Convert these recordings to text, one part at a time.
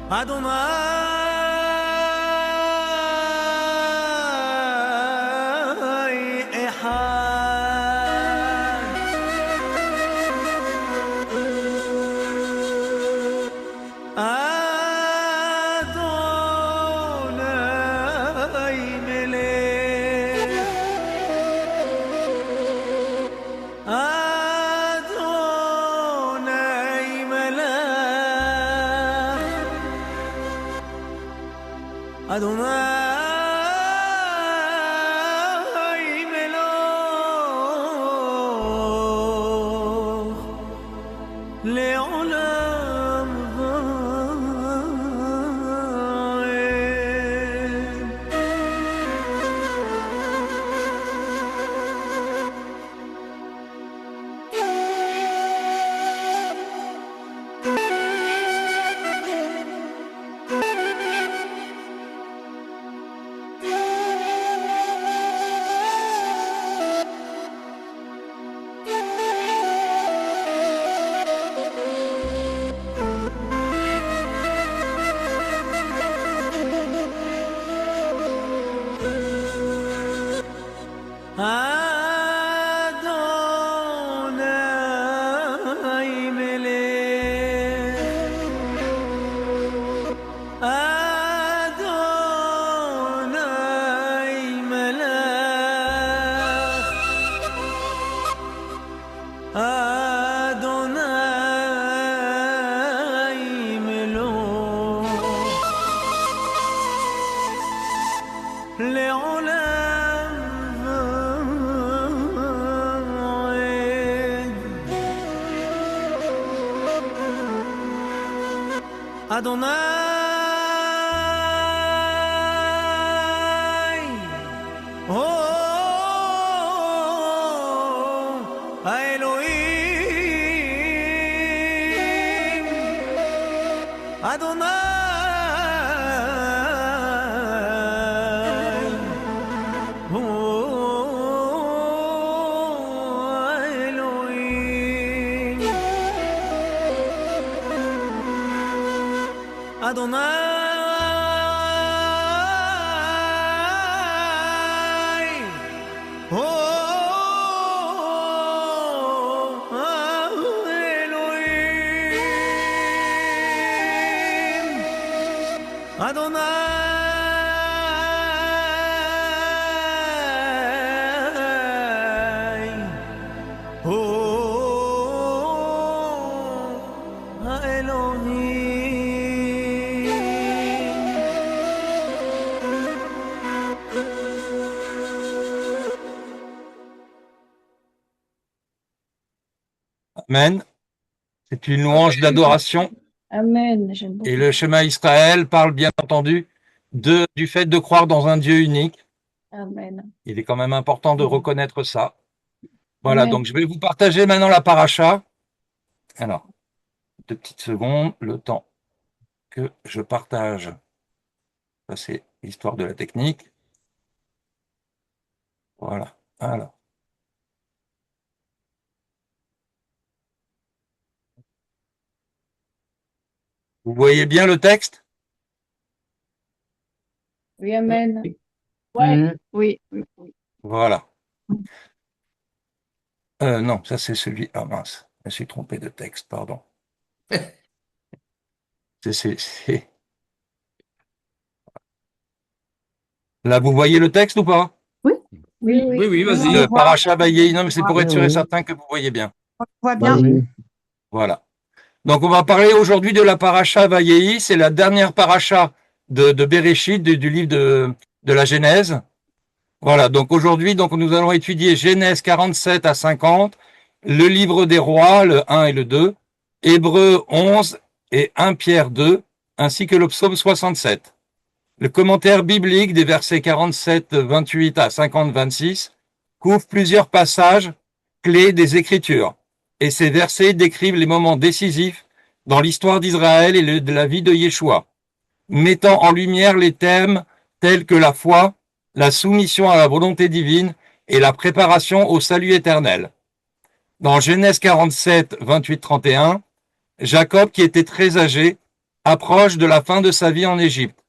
أدوناي إحد أدوناي ملك أدوناي ملاك أدوناي ملوك لعلم غايب أدوناي ملك أدوناي ملاك أدوناي ملوك لعلم غايب أدوناي هو إلهيم أدوناي هو إلهيم أدوناي هو إلهيم أدوناي هو Amen. C'est une louange d'adoration. Amen. J'aime beaucoup. Et le Shema Israël parle bien entendu du fait de croire dans un Dieu unique. Amen. Il est quand même important de reconnaître ça. Voilà, Amen. donc je vais vous partager maintenant la paracha. Alors, 2 petites secondes, le temps que je partage. Ça, c'est l'histoire de la technique. Voilà, alors. Vous voyez bien le texte? Oui, amen. Ouais. Oui. Voilà. Non, ça c'est celui... Ah mince, je me suis trompé de texte, pardon. C'est... Là, vous voyez le texte ou pas? Oui, Oui, vas-y. Le paracha Vayehi, non, mais c'est pour être sûr et Oui. certain que vous voyez bien. On voit bien. Vas-y. Voilà. Donc, on va parler aujourd'hui de la paracha Vayehi. C'est la dernière paracha de Bereshit, du livre de la Genèse. Voilà. Donc, aujourd'hui, nous allons étudier Genèse 47 à 50, le livre des rois, le 1 et le 2, Hébreux 11 et 1 Pierre 2, ainsi que le psaume 67. Le commentaire biblique des versets 47, 28 à 50, 26 couvre plusieurs passages clés des Écritures. Et ces versets décrivent les moments décisifs dans l'histoire d'Israël et de la vie de Yeshua, mettant en lumière les thèmes tels que la foi, la soumission à la volonté divine et la préparation au salut éternel. Dans Genèse 47, 28, 31, Jacob, qui était très âgé, approche de la fin de sa vie en Égypte.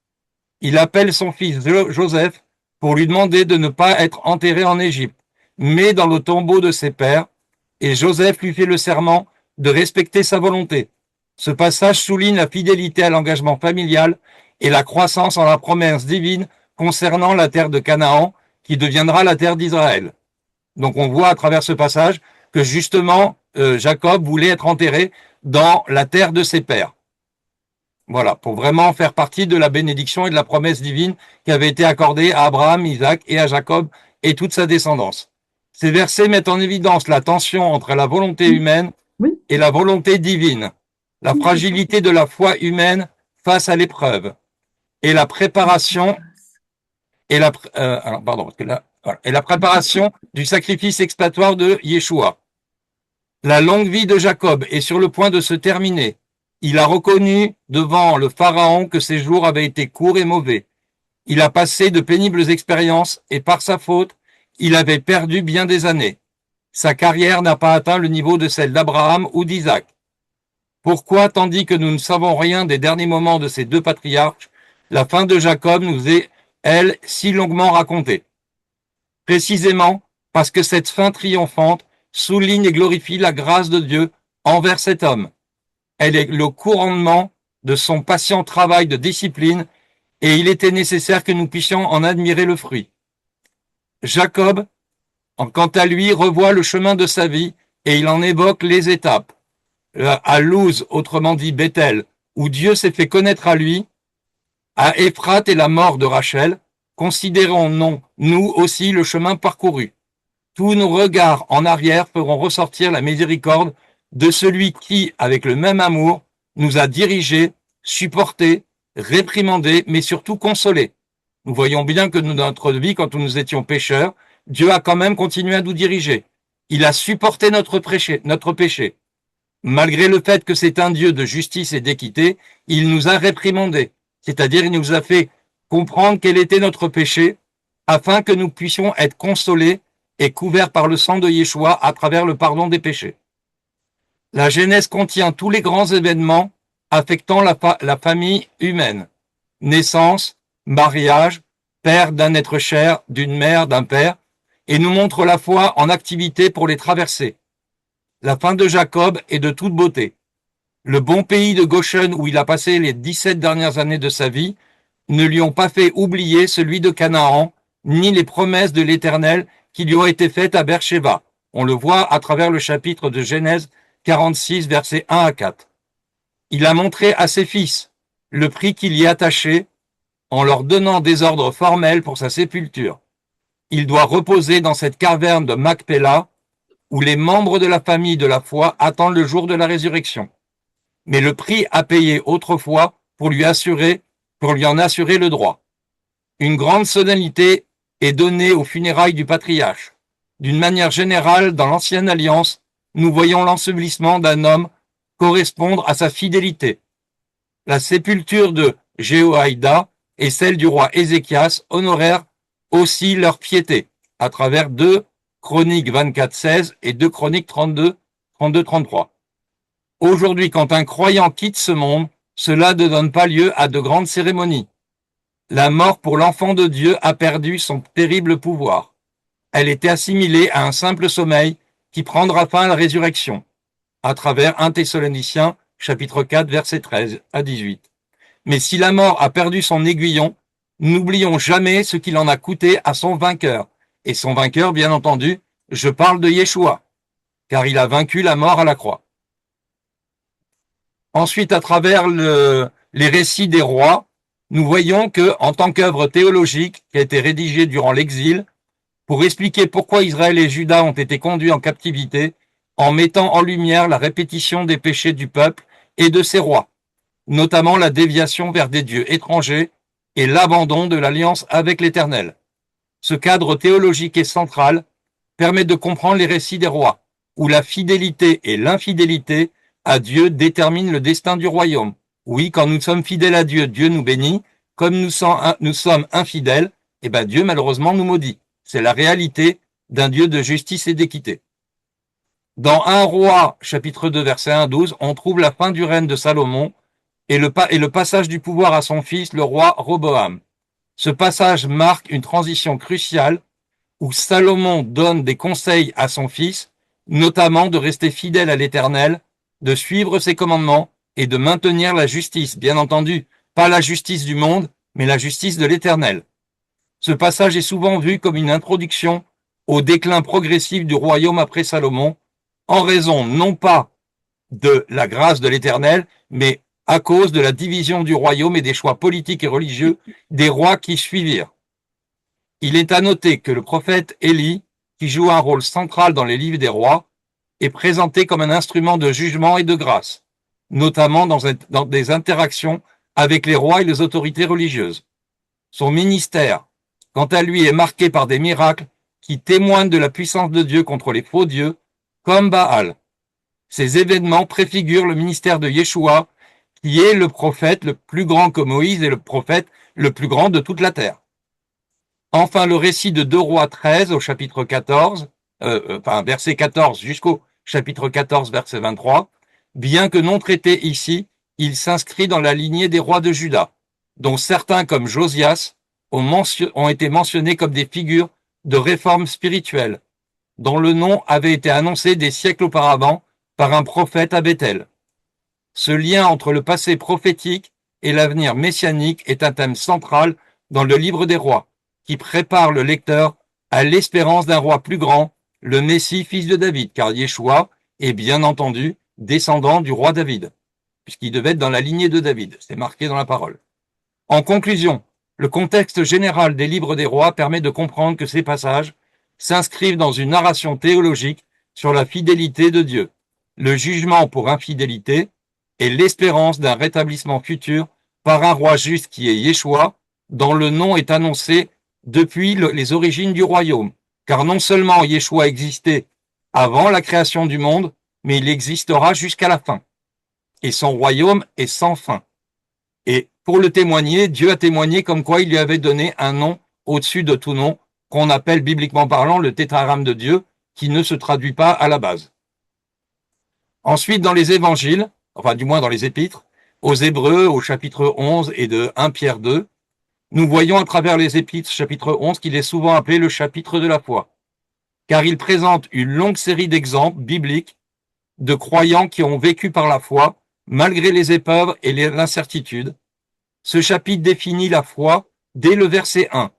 Il appelle son fils Joseph pour lui demander de ne pas être enterré en Égypte, mais dans le tombeau de ses pères, et Joseph lui fait le serment de respecter sa volonté. Ce passage souligne la fidélité à l'engagement familial et la croissance en la promesse divine concernant la terre de Canaan, qui deviendra la terre d'Israël. Donc on voit à travers ce passage que justement Jacob voulait être enterré dans la terre de ses pères. Voilà, pour vraiment faire partie de la bénédiction et de la promesse divine qui avait été accordée à Abraham, Isaac et à Jacob et toute sa descendance. Ces versets mettent en évidence la tension entre la volonté humaine et la volonté divine, la fragilité de la foi humaine face à l'épreuve et la préparation et la préparation du sacrifice expiatoire de Yeshua. La longue vie de Jacob est sur le point de se terminer. Il a reconnu devant le Pharaon que ses jours avaient été courts et mauvais. Il a passé de pénibles expériences et par sa faute, il avait perdu bien des années. Sa carrière n'a pas atteint le niveau de celle d'Abraham ou d'Isaac. Pourquoi, tandis que nous ne savons rien des derniers moments de ces deux patriarches, la fin de Jacob nous est, elle, si longuement racontée? Précisément parce que cette fin triomphante souligne et glorifie la grâce de Dieu envers cet homme. Elle est le couronnement de son patient travail de discipline et il était nécessaire que nous puissions en admirer le fruit. Jacob, quant à lui, revoit le chemin de sa vie et il en évoque les étapes. À Luz, autrement dit Bethel, où Dieu s'est fait connaître à lui, à Éphrate et la mort de Rachel, considérons nous aussi le chemin parcouru. Tous nos regards en arrière feront ressortir la miséricorde de celui qui, avec le même amour, nous a dirigés, supportés, réprimandés, mais surtout consolés. Nous voyons bien que dans notre vie, quand nous étions pécheurs, Dieu a quand même continué à nous diriger. Il a supporté notre péché. Malgré le fait que c'est un Dieu de justice et d'équité, il nous a réprimandés. C'est-à-dire, il nous a fait comprendre quel était notre péché, afin que nous puissions être consolés et couverts par le sang de Yeshua à travers le pardon des péchés. La Genèse contient tous les grands événements affectant la famille humaine. Naissance, mariage, père d'un être cher, d'une mère, d'un père, et nous montre la foi en activité pour les traverser. La fin de Jacob est de toute beauté. Le bon pays de Goshen où il a passé les 17 dernières années de sa vie ne lui ont pas fait oublier celui de Canaan, ni les promesses de l'Éternel qui lui ont été faites à Beersheba. On le voit à travers le chapitre de Genèse 46, versets 1 à 4. Il a montré à ses fils le prix qu'il y attachait en leur donnant des ordres formels pour sa sépulture. Il doit reposer dans cette caverne de Macpéla où les membres de la famille de la foi attendent le jour de la résurrection. Mais le prix à payer autrefois pour lui en assurer le droit. Une grande solennité est donnée aux funérailles du patriarche. D'une manière générale, dans l'Ancienne Alliance, nous voyons l'ensevelissement d'un homme correspondre à sa fidélité. La sépulture de Jéhoïada et celle du roi Ézéchias honorèrent aussi leur piété, à travers 2 Chroniques 24-16 et 2 Chroniques 32-33. Aujourd'hui, quand un croyant quitte ce monde, cela ne donne pas lieu à de grandes cérémonies. La mort pour l'enfant de Dieu a perdu son terrible pouvoir. Elle était assimilée à un simple sommeil qui prendra fin à la résurrection, à travers 1 Thessaloniciens, chapitre 4, versets 13 à 18. Mais si la mort a perdu son aiguillon, n'oublions jamais ce qu'il en a coûté à son vainqueur. Et son vainqueur, bien entendu, je parle de Yeshua, car il a vaincu la mort à la croix. Ensuite, à travers les récits des rois, nous voyons que, en tant qu'œuvre théologique qui a été rédigée durant l'exil, pour expliquer pourquoi Israël et Juda ont été conduits en captivité, en mettant en lumière la répétition des péchés du peuple et de ses rois, notamment la déviation vers des dieux étrangers et l'abandon de l'alliance avec l'Éternel. Ce cadre théologique et central permet de comprendre les récits des rois, où la fidélité et l'infidélité à Dieu déterminent le destin du royaume. Oui, quand nous sommes fidèles à Dieu, Dieu nous bénit. Comme nous sommes infidèles, Dieu malheureusement nous maudit. C'est la réalité d'un Dieu de justice et d'équité. Dans 1 Roi, chapitre 2, verset 1 à 12, on trouve la fin du règne de Salomon, et le passage du pouvoir à son fils, le roi Roboam. Ce passage marque une transition cruciale où Salomon donne des conseils à son fils, notamment de rester fidèle à l'Éternel, de suivre ses commandements et de maintenir la justice. Bien entendu, pas la justice du monde, mais la justice de l'Éternel. Ce passage est souvent vu comme une introduction au déclin progressif du royaume après Salomon, en raison non pas de la grâce de l'Éternel, mais à cause de la division du royaume et des choix politiques et religieux des rois qui suivirent. Il est à noter que le prophète Élie, qui joue un rôle central dans les livres des rois, est présenté comme un instrument de jugement et de grâce, notamment dans des interactions avec les rois et les autorités religieuses. Son ministère, quant à lui, est marqué par des miracles qui témoignent de la puissance de Dieu contre les faux dieux, comme Baal. Ces événements préfigurent le ministère de Yeshua, qui est le prophète le plus grand que Moïse et le prophète le plus grand de toute la terre. Enfin, le récit de 2 Rois 13 au chapitre 14, verset 14 jusqu'au chapitre 14, verset 23, bien que non traité ici, il s'inscrit dans la lignée des rois de Juda, dont certains comme Josias ont été mentionnés comme des figures de réforme spirituelle, dont le nom avait été annoncé des siècles auparavant par un prophète à Bethel. Ce lien entre le passé prophétique et l'avenir messianique est un thème central dans le livre des rois, qui prépare le lecteur à l'espérance d'un roi plus grand, le Messie, fils de David, car Yeshua est bien entendu descendant du roi David, puisqu'il devait être dans la lignée de David, c'est marqué dans la parole. En conclusion, le contexte général des livres des rois permet de comprendre que ces passages s'inscrivent dans une narration théologique sur la fidélité de Dieu, le jugement pour infidélité et l'espérance d'un rétablissement futur par un roi juste qui est Yeshua, dont le nom est annoncé depuis les origines du royaume, car non seulement Yeshua existait avant la création du monde, mais il existera jusqu'à la fin. Et son royaume est sans fin. Et pour le témoigner, Dieu a témoigné comme quoi il lui avait donné un nom au-dessus de tout nom, qu'on appelle bibliquement parlant le tétragramme de Dieu, qui ne se traduit pas à la base. Ensuite, dans les évangiles, enfin du moins dans les épîtres, aux Hébreux, au chapitre 11 et de 1 Pierre 2, nous voyons à travers les épîtres, chapitre 11, qu'il est souvent appelé le chapitre de la foi, car il présente une longue série d'exemples bibliques de croyants qui ont vécu par la foi, malgré les épreuves et l'incertitude. Ce chapitre définit la foi dès le verset 1,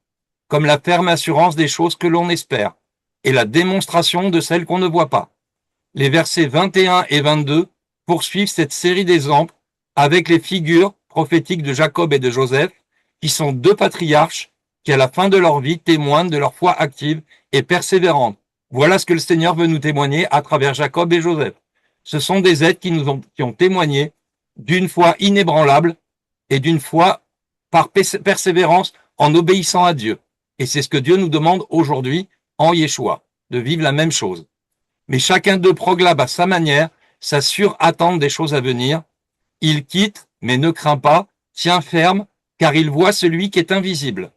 comme la ferme assurance des choses que l'on espère, et la démonstration de celles qu'on ne voit pas. Les versets 21 et 22 poursuivent cette série d'exemples avec les figures prophétiques de Jacob et de Joseph, qui sont deux patriarches qui, à la fin de leur vie, témoignent de leur foi active et persévérante. Voilà ce que le Seigneur veut nous témoigner à travers Jacob et Joseph. Ce sont des êtres qui ont témoigné d'une foi inébranlable et d'une foi par persévérance en obéissant à Dieu. Et c'est ce que Dieu nous demande aujourd'hui en Yeshua, de vivre la même chose. Mais chacun d'eux proclame à sa manière sa surattente des choses à venir. Il quitte, mais ne craint pas, tient ferme, car il voit celui qui est invisible.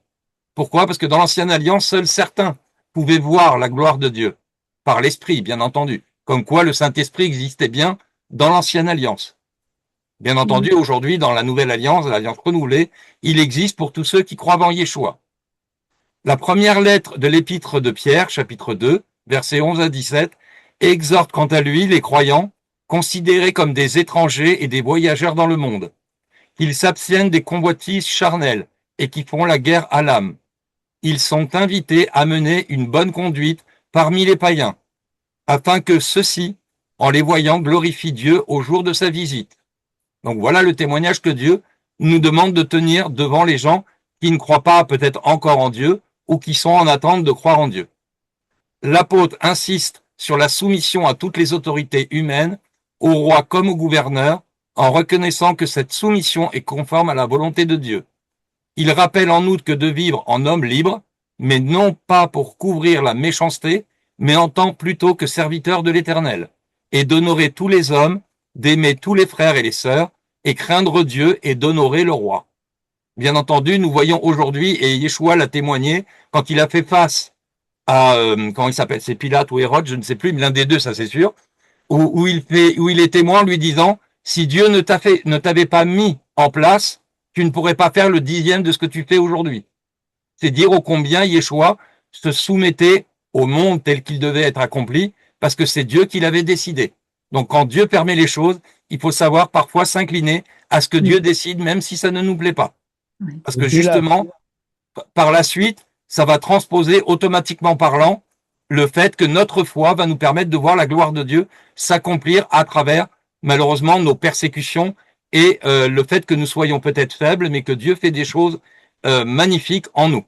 Pourquoi? Parce que dans l'Ancienne Alliance, seuls certains pouvaient voir la gloire de Dieu, par l'Esprit, bien entendu, comme quoi le Saint-Esprit existait bien dans l'Ancienne Alliance. Bien entendu, aujourd'hui, dans la Nouvelle Alliance, l'Alliance renouvelée, il existe pour tous ceux qui croient en Yeshua. La première lettre de l'Épître de Pierre, chapitre 2, versets 11 à 17, exhorte quant à lui les croyants, considérés comme des étrangers et des voyageurs dans le monde, qu'ils s'abstiennent des convoitises charnelles et qui font la guerre à l'âme. Ils sont invités à mener une bonne conduite parmi les païens, afin que ceux-ci, en les voyant, glorifient Dieu au jour de sa visite. Donc voilà le témoignage que Dieu nous demande de tenir devant les gens qui ne croient pas peut-être encore en Dieu ou qui sont en attente de croire en Dieu. L'apôtre insiste sur la soumission à toutes les autorités humaines, au roi comme au gouverneur, en reconnaissant que cette soumission est conforme à la volonté de Dieu. Il rappelle en outre que de vivre en homme libre, mais non pas pour couvrir la méchanceté, mais en tant plutôt que serviteur de l'Éternel, et d'honorer tous les hommes, d'aimer tous les frères et les sœurs, et craindre Dieu et d'honorer le roi. Bien entendu, nous voyons aujourd'hui, et Yeshua l'a témoigné, quand il a fait face à, comment il s'appelle, c'est Pilate ou Hérode, je ne sais plus, mais l'un des deux, ça c'est sûr, où il est témoin en lui disant, Si Dieu ne t'avait pas mis en place, tu ne pourrais pas faire le 10e de ce que tu fais aujourd'hui. C'est dire ô combien Yeshua se soumettait au monde tel qu'il devait être accompli, parce que c'est Dieu qui l'avait décidé. Donc quand Dieu permet les choses, il faut savoir parfois s'incliner à ce que Dieu décide, même si ça ne nous plaît pas. Parce que justement, par la suite, ça va transposer automatiquement parlant le fait que notre foi va nous permettre de voir la gloire de Dieu s'accomplir à travers, malheureusement, nos persécutions et le fait que nous soyons peut-être faibles, mais que Dieu fait des choses magnifiques en nous.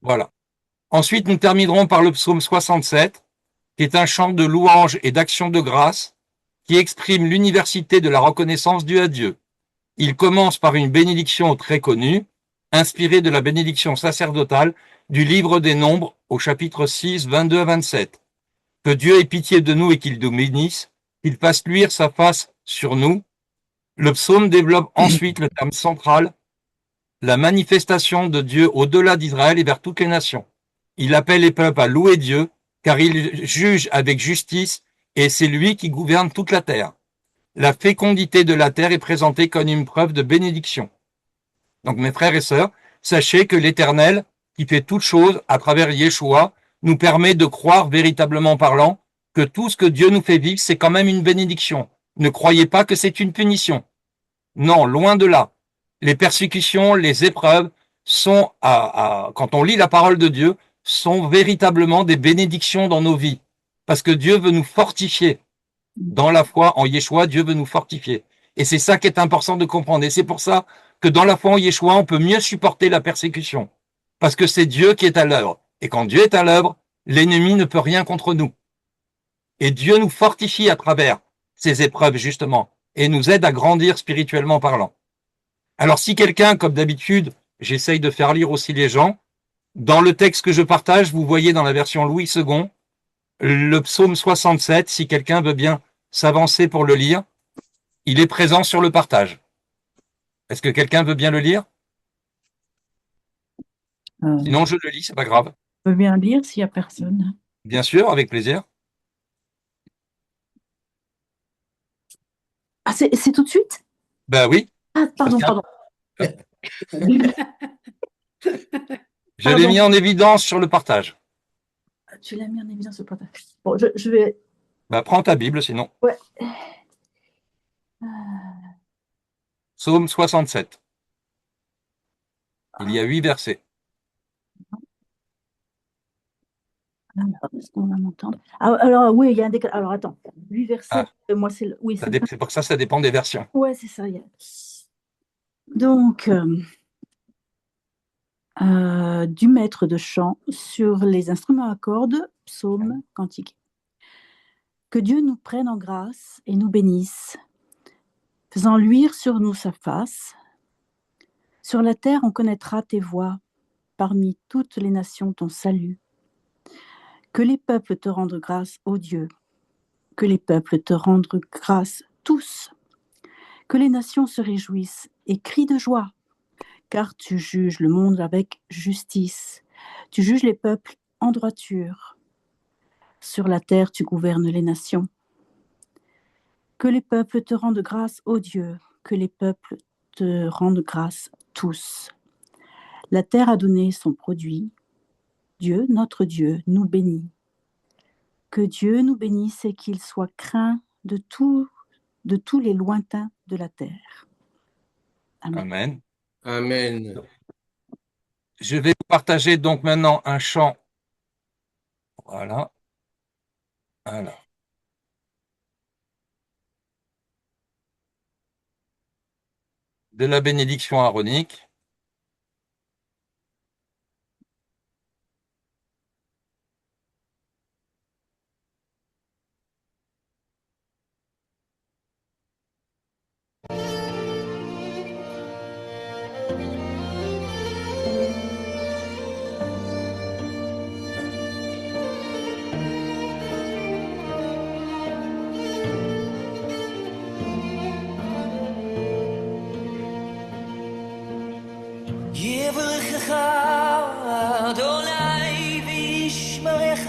Voilà. Ensuite, nous terminerons par le psaume 67, qui est un chant de louange et d'action de grâce qui exprime l'université de la reconnaissance due à Dieu. Il commence par une bénédiction très connue, inspirée de la bénédiction sacerdotale du livre des Nombres au chapitre 6, 22 à 27. Que Dieu ait pitié de nous et qu'il nous bénisse, qu'il fasse luire sa face sur nous. Le psaume développe ensuite le terme central, la manifestation de Dieu au-delà d'Israël et vers toutes les nations. Il appelle les peuples à louer Dieu, car il juge avec justice et c'est lui qui gouverne toute la terre. La fécondité de la terre est présentée comme une preuve de bénédiction. Donc mes frères et sœurs, sachez que l'Éternel, qui fait toutes choses à travers Yeshua, nous permet de croire véritablement parlant que tout ce que Dieu nous fait vivre, c'est quand même une bénédiction. Ne croyez pas que c'est une punition. Non, loin de là. Les persécutions, les épreuves sont, quand on lit la parole de Dieu, sont véritablement des bénédictions dans nos vies. Parce que Dieu veut nous fortifier. Dans la foi en Yeshua, Dieu veut nous fortifier. Et c'est ça qui est important de comprendre. Et c'est pour ça que dans la foi en Yeshua, on peut mieux supporter la persécution. Parce que c'est Dieu qui est à l'œuvre. Et quand Dieu est à l'œuvre, l'ennemi ne peut rien contre nous. Et Dieu nous fortifie à travers ces épreuves, justement, et nous aide à grandir spirituellement parlant. Alors si quelqu'un, comme d'habitude, j'essaye de faire lire aussi les gens, dans le texte que je partage, vous voyez dans la version Louis II, le psaume 67, si quelqu'un veut bien s'avancer pour le lire, il est présent sur le partage. Est-ce que quelqu'un veut bien le lire? Sinon, je le lis, c'est pas grave. Je veux bien lire s'il n'y a personne. Bien sûr, avec plaisir. Ah, c'est tout de suite? Ben oui. Ah, pardon. Je l'ai mis en évidence sur le partage. Tu l'as mis en évidence au partage. Bon, je vais... Ben, prends ta Bible, sinon. Ouais. Psaume 67. Il y a 8 versets. Alors, est-ce qu'on va m'entendre? Alors, oui, il y a un décalage. Alors, attends. 8 versets. Moi, c'est... Oui, c'est pour ça que ça dépend des versions. Ouais, c'est ça. Donc, du maître de chant sur les instruments à cordes, psaume, cantique. Que Dieu nous prenne en grâce et nous bénisse, faisant luire sur nous sa face. Sur la terre, on connaîtra tes voies, parmi toutes les nations ton salut. Que les peuples te rendent grâce, ô Dieu, que les peuples te rendent grâce tous. Que les nations se réjouissent et crient de joie, car tu juges le monde avec justice. Tu juges les peuples en droiture. Sur la terre, tu gouvernes les nations. Que les peuples te rendent grâce, ô Dieu, que les peuples te rendent grâce tous. La terre a donné son produit. Dieu, notre Dieu, nous bénit. Que Dieu nous bénisse et qu'il soit craint de tous les lointains de la terre. Amen. Amen. Je vais vous partager donc maintenant un chant. Voilà. Alors. De la bénédiction aaronique. יברכך אדוני וישמרך,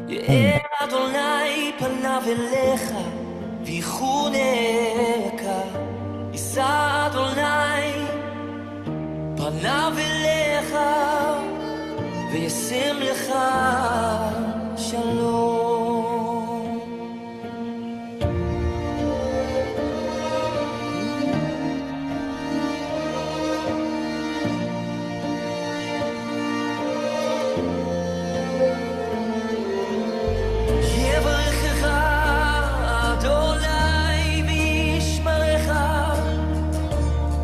יאר אדוני פניו אליך ויחונך, יישא אדוני פניו אליך, וישם לך שלום. יברכך אדוני וישמרך,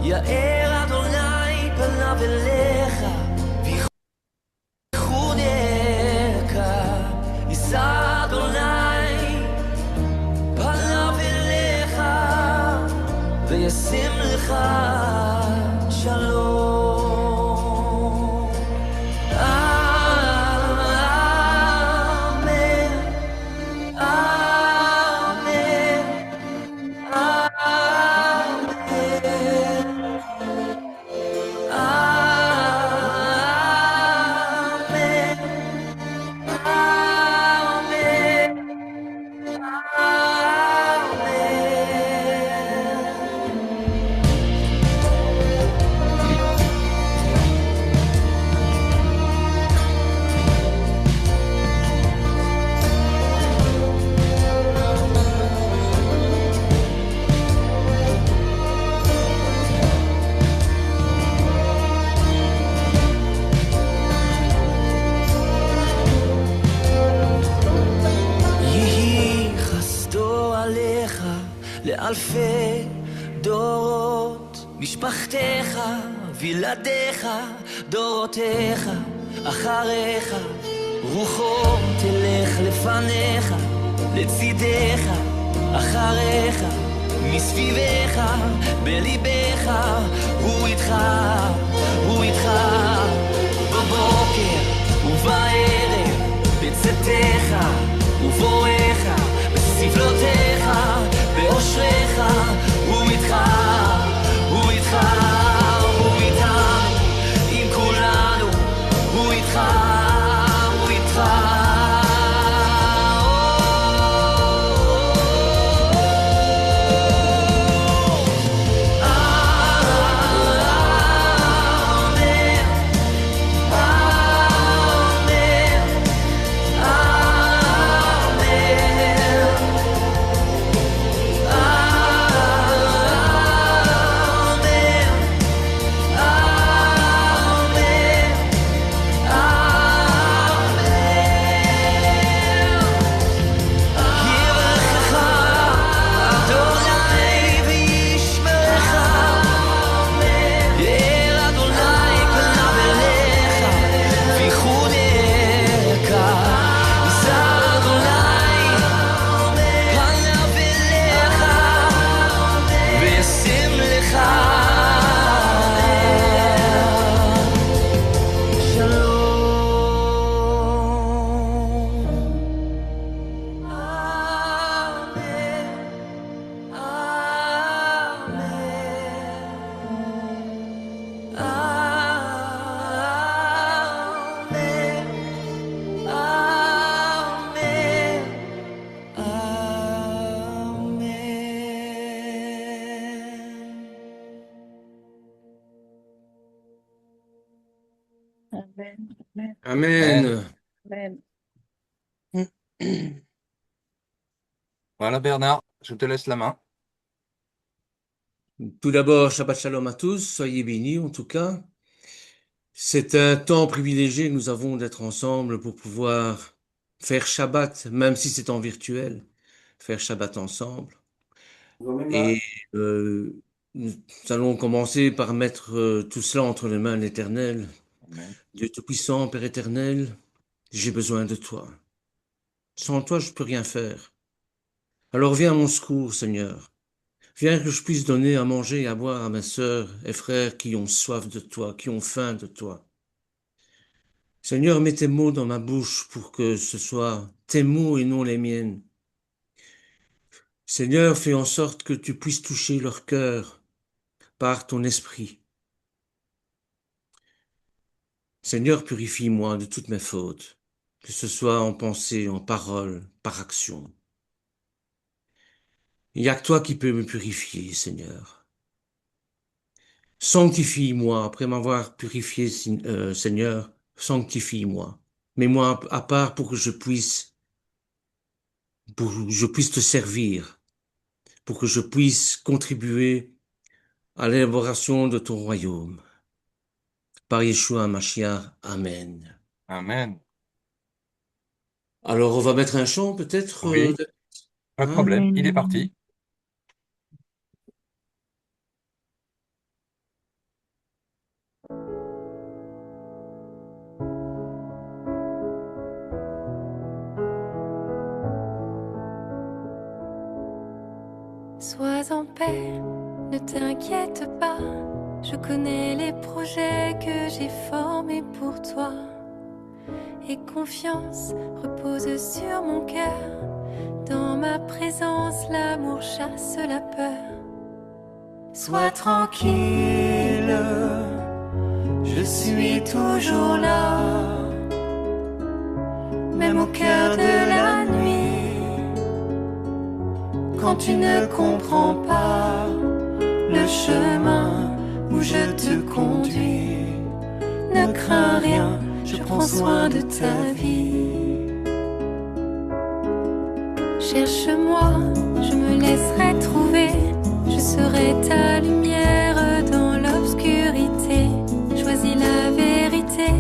יאר אדוני פניו אליך, ויחונך, יישא אדוני פניו אליך, וישם לך שלום. לאלפי דורות, משפחתך וילדיך, דורותיך אחריך, רוחו תלך לפניך, לצידך אחריך, מסביבך בליבך, הוא איתך, הוא איתך, בבוקר ובערב, בצאתך ובואך, בסבלותיך, באושריך, הוא איתך, הוא איתך, הוא איתנו, עם כולנו, הוא איתך, הוא איתך. Amen. Amen. Voilà Bernard, je te laisse la main. Tout d'abord, Shabbat Shalom à tous, soyez bénis en tout cas. C'est un temps privilégié que nous avons d'être ensemble pour pouvoir faire Shabbat, même si c'est en virtuel, faire Shabbat ensemble. Et nous allons commencer par mettre tout cela entre les mains de l'Éternel. Amen. Dieu Tout-Puissant, Père éternel, j'ai besoin de toi. Sans toi, je ne peux rien faire. Alors viens à mon secours, Seigneur. Viens que je puisse donner à manger et à boire à mes sœurs et frères qui ont soif de toi, qui ont faim de toi. Seigneur, mets tes mots dans ma bouche pour que ce soit tes mots et non les miennes. Seigneur, fais en sorte que tu puisses toucher leur cœur par ton esprit. Seigneur, purifie-moi de toutes mes fautes, que ce soit en pensée, en parole, par action. Il n'y a que toi qui peux me purifier, Seigneur. Sanctifie-moi après m'avoir purifié, Seigneur. Sanctifie-moi. Mets-moi à part pour que je puisse te servir, pour que je puisse contribuer à l'élaboration de ton royaume. Par Yeshua Mashiach, Amen. Amen. Alors, on va mettre un chant, peut-être Oui. Pas de hein problème. Il est Amen. parti. Sois en paix, ne t'inquiète pas. Je connais les projets que j'ai formés pour toi. Et confiance repose sur mon cœur. Dans ma présence, l'amour chasse la peur. Sois tranquille, je suis toujours là. Même au cœur de la nuit, quand tu ne comprends pas le chemin où je te conduis, ne crains rien, je prends soin de ta vie. Cherche-moi, je me laisserai trouver, je serai ta lumière dans l'obscurité. Choisis la vérité,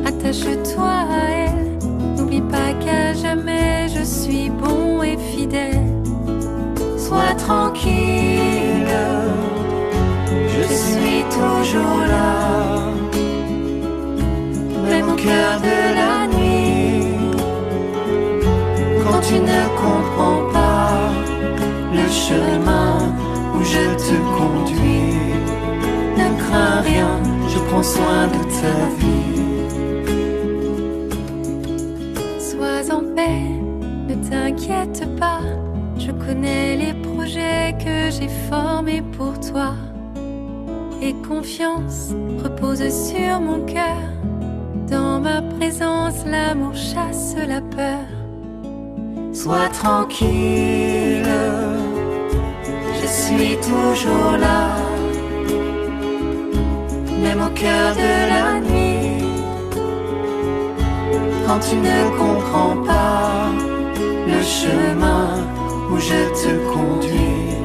attache-toi à elle, n'oublie pas qu'à jamais je suis bon et fidèle. Sois tranquille, je suis toujours là, même au cœur de la nuit, quand tu ne comprends pas le chemin où je te conduis. Ne crains rien, je prends soin de ta vie. Sois en paix, ne t'inquiète pas. Je connais les projets que j'ai formés pour toi. Et confiance repose sur mon cœur. Dans ma présence, l'amour chasse la peur. Sois tranquille, je suis toujours là. Même au cœur de la nuit, quand tu ne comprends pas le chemin où je te conduis,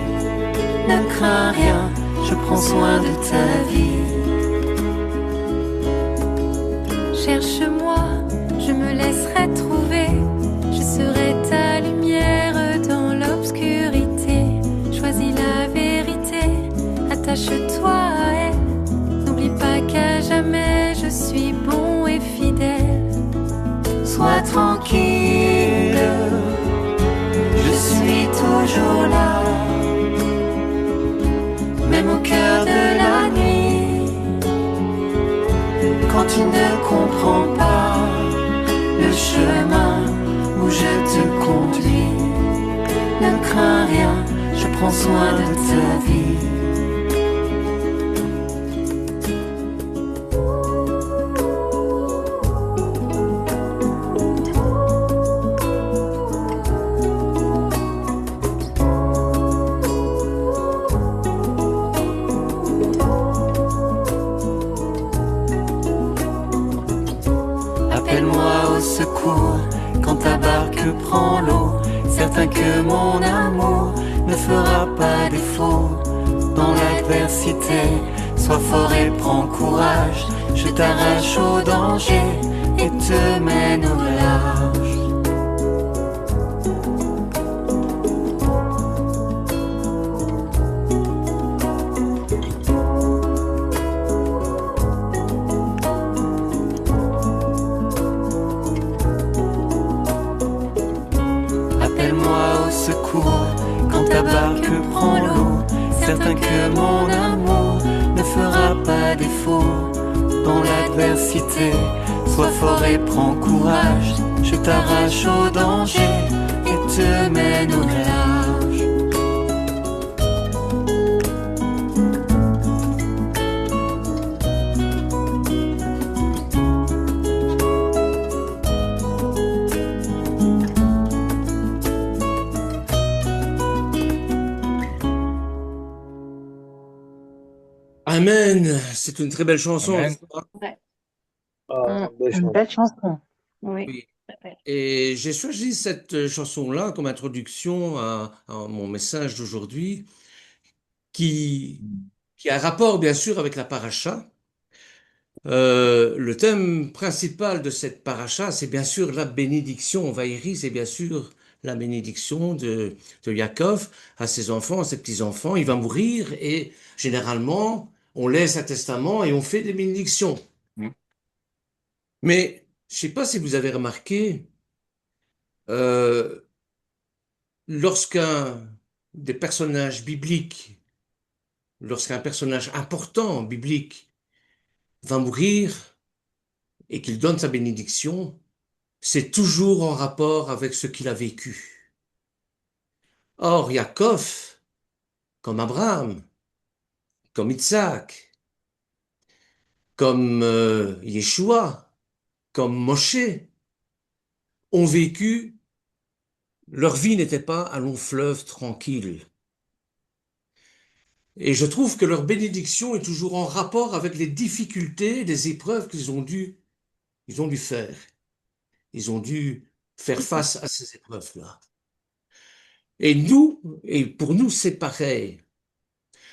ne crains rien, je prends soin de ta vie. Cherche-moi, je me laisserai trouver, je serai ta lumière dans l'obscurité. Choisis la vérité, attache-toi à elle, n'oublie pas qu'à jamais je suis bon et fidèle. Sois tranquille, je suis toujours là, même au cœur de la nuit, quand tu ne comprends pas le chemin où je te conduis. Ne crains rien, je prends soin de ta vie. Appelle-moi au secours quand ta barque prend l'eau. Certain que mon amour ne fera pas défaut. Dans l'adversité, sois fort et prends courage. Je t'arrache au danger et te mène au large. Appelle-moi au secours quand ta barque prend l'eau. Certain que mon amour ne fera pas défaut. Dans l'adversité, sois fort et prends courage. Je t'arrache au danger et te mène au large. Amen. C'est une très belle chanson. Amen. n'est-ce pas? Ouais. Ah, belle Une chance. belle chanson. Oui. Oui. très belle. Et j'ai choisi cette chanson-là comme introduction à mon message d'aujourd'hui, qui, qui a un rapport bien sûr avec la paracha. Le thème principal de cette paracha, c'est bien sûr la bénédiction. Vaïri, c'est bien sûr la bénédiction de Yaakov à ses enfants, à ses petits-enfants. Il va mourir et généralement, on laisse un testament et on fait des bénédictions. Mm. Mais je ne sais pas si vous avez remarqué, euh, lorsqu'un des personnages bibliques, lorsqu'un personnage important biblique va mourir et qu'il donne sa bénédiction, c'est toujours en rapport avec ce qu'il a vécu. Or, Yaakov, comme Abraham, comme Isaac, comme Yeshua, comme Moshe, ont vécu, leur vie n'était pas un long fleuve tranquille. Et je trouve que leur bénédiction est toujours en rapport avec les difficultés, les épreuves ils ont dû faire. Ils ont dû faire face à ces épreuves-là. Et pour nous, c'est pareil.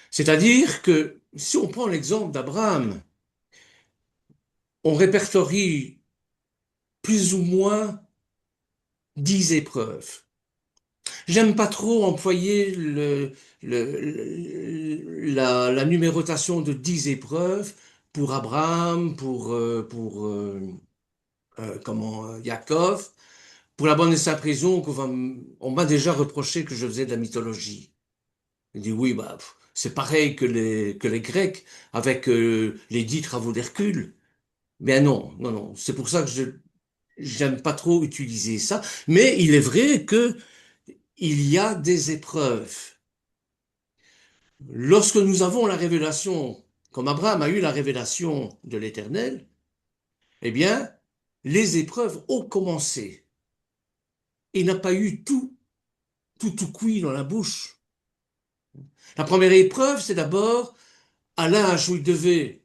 C'est-à-dire que si on prend l'exemple d'Abraham, on répertorie plus ou moins 10 épreuves. J'aime pas trop employer la numérotation de 10 épreuves pour Abraham, Yaakov, pour la bonne et simple raison on m'a déjà reproché que je faisais de la mythologie. Il dit oui, bah, c'est pareil que les Grecs avec les 10 travaux d'Hercule. Mais non, non, non. C'est pour ça que j'aime pas trop utiliser ça. Mais il est vrai que il y a des épreuves. Lorsque nous avons la révélation, comme Abraham a eu la révélation de l'Éternel, eh bien, les épreuves ont commencé. Il n'a pas eu tout cuit dans la bouche. La première épreuve, c'est d'abord, à l'âge où il devait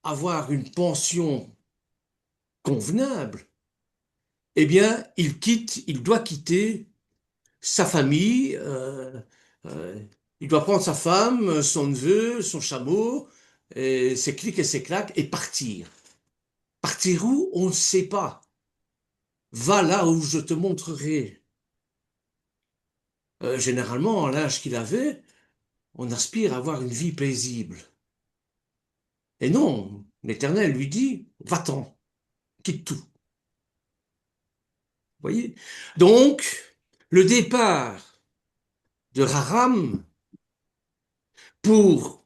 avoir une pension convenable, eh bien, il doit quitter sa famille, il doit prendre sa femme, son neveu, son chameau, et ses clics et ses claques, et partir. Partir où? On ne sait pas. Va là où je te montrerai. Généralement, à l'âge qu'il avait, on aspire à avoir une vie paisible. Et non, l'Éternel lui dit, va-t'en, quitte tout. Vous voyez? Donc, le départ de Haram pour,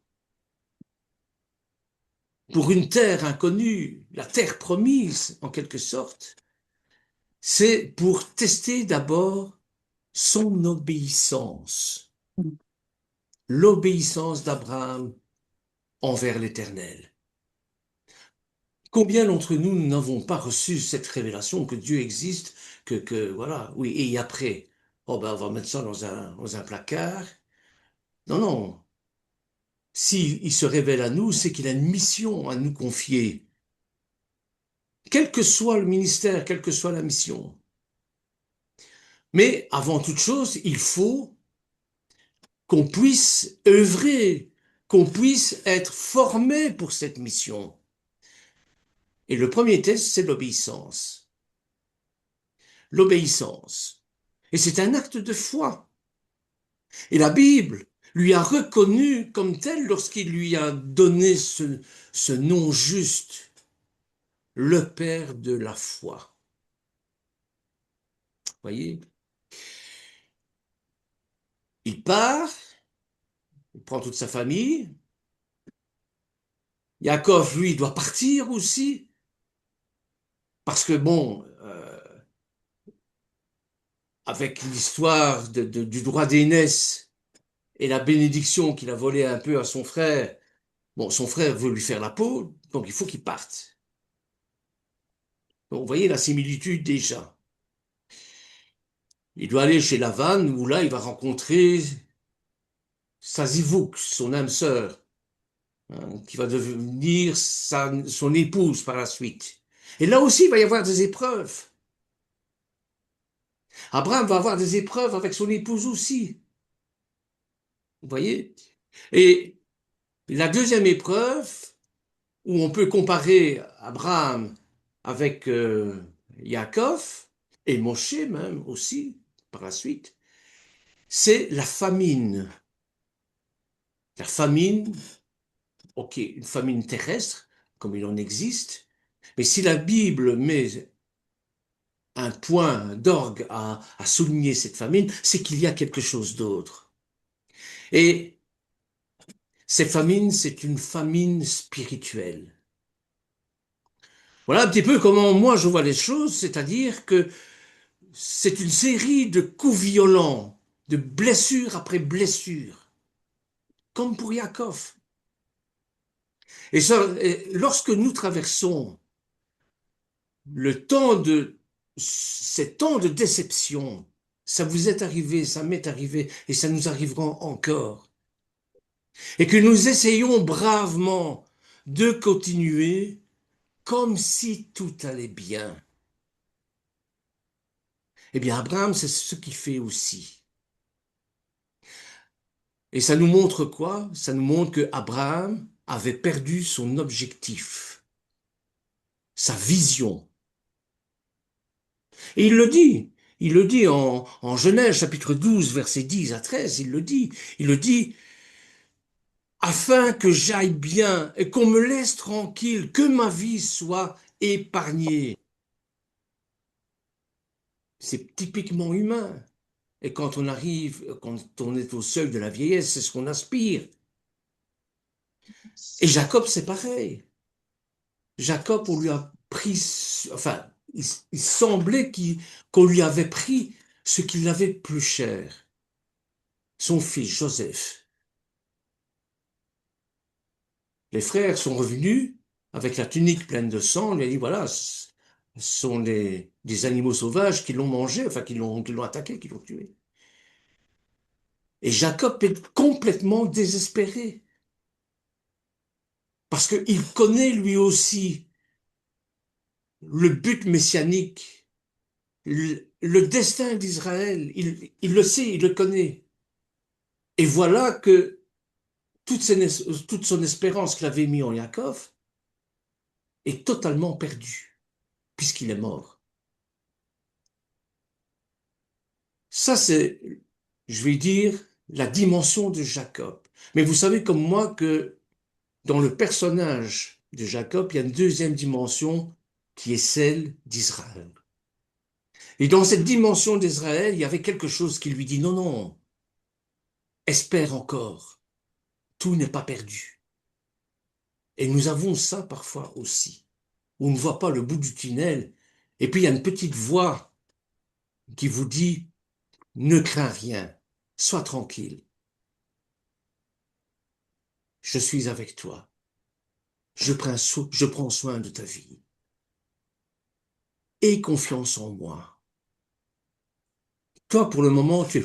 pour une terre inconnue, la terre promise en quelque sorte, c'est pour tester d'abord son obéissance, l'obéissance d'Abraham envers l'Éternel. Combien d'entre nous n'avons pas reçu cette révélation que Dieu existe, voilà, oui, et après, oh ben on va mettre ça dans un placard. Non, non. S'il se révèle à nous, c'est qu'il a une mission à nous confier. Quel que soit le ministère, quelle que soit la mission. Mais avant toute chose, il faut qu'on puisse œuvrer, qu'on puisse être formé pour cette mission. Et le premier test, c'est l'obéissance. L'obéissance. Et c'est un acte de foi. Et la Bible lui a reconnu comme tel lorsqu'il lui a donné ce nom juste, le Père de la foi. Voyez? Il part, il prend toute sa famille. Yaakov, lui, doit partir aussi. Parce que bon, avec l'histoire du droit d'aînesse et la bénédiction qu'il a volée un peu à son frère, bon, son frère veut lui faire la peau, donc il faut qu'il parte. Donc, vous voyez la similitude déjà. Il doit aller chez Lavan, où là, il va rencontrer sa zivouk, son âme sœur. hein, qui va devenir son épouse par la suite. Et là aussi, il va y avoir des épreuves. Abraham va avoir des épreuves avec son épouse aussi. Vous voyez? Et la deuxième épreuve, où on peut comparer Abraham avec Yaakov, et Moshe même aussi, par la suite, c'est la famine. La famine, ok, une famine terrestre, comme il en existe, mais si la Bible met un point d'orgue à souligner cette famine, c'est qu'il y a quelque chose d'autre. Et cette famine, c'est une famine spirituelle. Voilà un petit peu comment moi je vois les choses, c'est-à-dire que c'est une série de coups violents, de blessure après blessure, comme pour Yaakov. Et lorsque nous traversons ces temps de déception, ça vous est arrivé, ça m'est arrivé, et ça nous arrivera encore. Et que nous essayons bravement de continuer comme si tout allait bien. Eh bien, Abraham, c'est ce qu'il fait aussi. Et ça nous montre quoi? Ça nous montre que Abraham avait perdu son objectif, sa vision. Et il le dit en Genèse chapitre 12, versets 10 à 13, il le dit, afin que j'aille bien et qu'on me laisse tranquille, que ma vie soit épargnée. C'est typiquement humain. Et quand on est au seuil de la vieillesse, c'est ce qu'on aspire. Et Jacob, c'est pareil. Jacob, on lui a pris, enfin, il semblait qu'on lui avait pris ce qu'il avait plus cher, son fils Joseph. Les frères sont revenus avec la tunique pleine de sang, on lui a dit, voilà, ce sont des animaux sauvages qui l'ont mangé, enfin, qui l'ont attaqué, qui l'ont tué. Et Jacob est complètement désespéré. Parce qu'il connaît lui aussi le but messianique, le destin d'Israël. Il le sait, il le connaît. Et voilà que toute son espérance qu'il avait mis en Yaakov est totalement perdue, puisqu'il est mort. Ça, c'est, je vais dire, la dimension de Jacob. Mais vous savez comme moi que dans le personnage de Jacob, il y a une deuxième dimension qui est celle d'Israël. Et dans cette dimension d'Israël, il y avait quelque chose qui lui dit, non, non, espère encore, tout n'est pas perdu. Et nous avons ça parfois aussi, où on ne voit pas le bout du tunnel, et puis il y a une petite voix qui vous dit, ne crains rien, sois tranquille, je suis avec toi, je prends soin de ta vie, aie confiance en moi. Toi, pour le moment, tu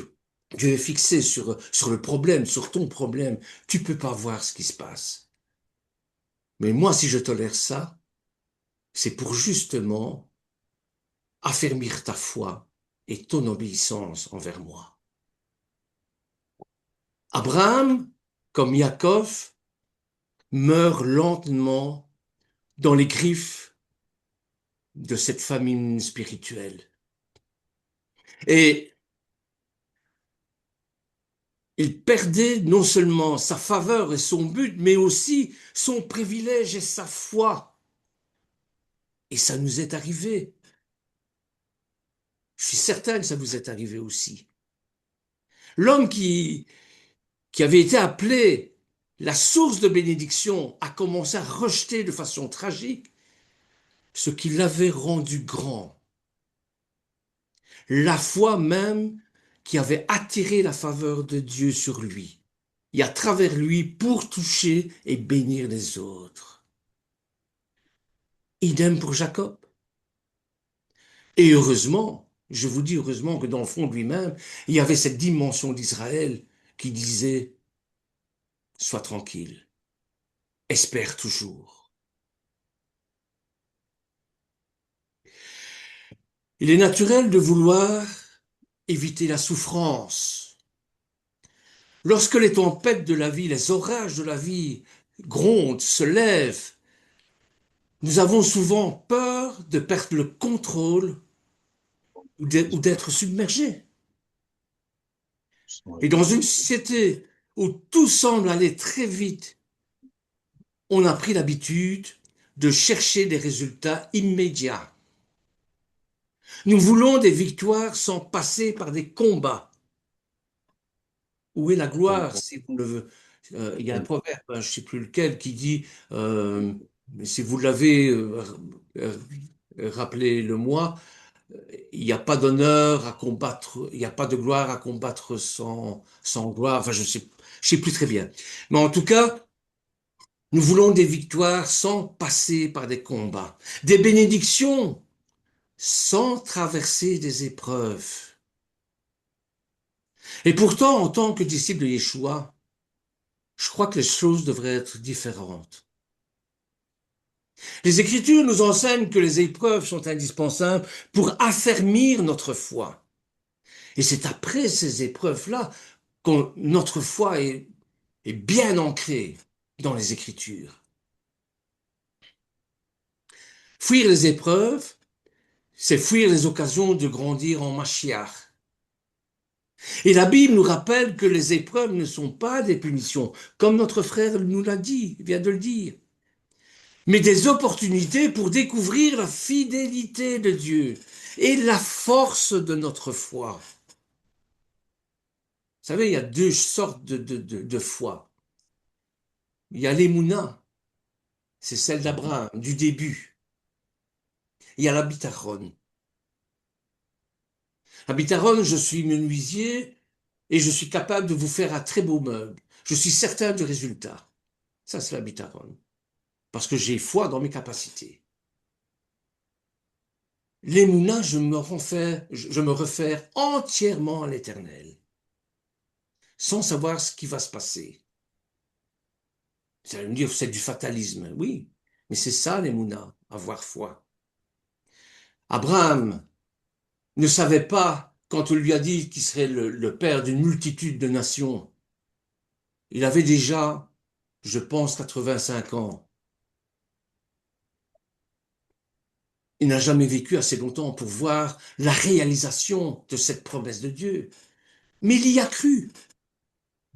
es fixé sur le problème, sur ton problème. Tu peux pas voir ce qui se passe. Mais moi, si je tolère ça, c'est pour justement affermir ta foi et ton obéissance envers moi. Abraham, comme Yaakov, meurt lentement dans les griffes de cette famine spirituelle. Et il perdait non seulement sa faveur et son but, mais aussi son privilège et sa foi. Et ça nous est arrivé. Je suis certain que ça vous est arrivé aussi. L'homme qui avait été appelé la source de bénédiction a commencé à rejeter de façon tragique ce qui l'avait rendu grand. La foi même qui avait attiré la faveur de Dieu sur lui et à travers lui pour toucher et bénir les autres. Idem pour Jacob. Et heureusement, je vous dis heureusement que dans le fond de lui-même, il y avait cette dimension d'Israël qui disait « Sois tranquille, espère toujours. Il est naturel de vouloir éviter la souffrance. Lorsque les tempêtes de la vie, les orages de la vie grondent, se lèvent, nous avons souvent peur de perdre le contrôle ou d'être submergés. Et dans une société où tout semble aller très vite, on a pris l'habitude de chercher des résultats immédiats. Nous voulons des victoires sans passer par des combats. Où est la gloire si vous ne le... il y a un proverbe, je ne sais plus lequel, qui dit, mais si vous l'avez rappelé le moi, il n'y a pas d'honneur à combattre, il n'y a pas de gloire à combattre sans gloire. Enfin, je sais plus très bien. Mais en tout cas, nous voulons des victoires sans passer par des combats, des bénédictions sans traverser des épreuves. Et pourtant, en tant que disciple de Yeshua, je crois que les choses devraient être différentes. Les Écritures nous enseignent que les épreuves sont indispensables pour affermir notre foi. Et c'est après ces épreuves-là que notre foi est bien ancrée dans les Écritures. Fuir les épreuves, c'est fuir les occasions de grandir en Mashiach. Et la Bible nous rappelle que les épreuves ne sont pas des punitions, comme notre frère nous l'a dit, vient de le dire, mais des opportunités pour découvrir la fidélité de Dieu et la force de notre foi. Vous savez, il y a deux sortes de foi. Il y a l'émouna, c'est celle d'Abraham, du début. Il y a la bitachon. La bitachon, je suis menuisier et je suis capable de vous faire un très beau meuble. Je suis certain du résultat. Ça, c'est la bitachon. Parce que j'ai foi dans mes capacités. L'émouna, je me réfère entièrement à l'Éternel, sans savoir ce qui va se passer. Vous allez me dire, c'est du fatalisme. Oui, mais c'est ça l'émouna, avoir foi. Abraham ne savait pas, quand on lui a dit qu'il serait le père d'une multitude de nations, il avait déjà, je pense, 85 ans. Il n'a jamais vécu assez longtemps pour voir la réalisation de cette promesse de Dieu. Mais il y a cru,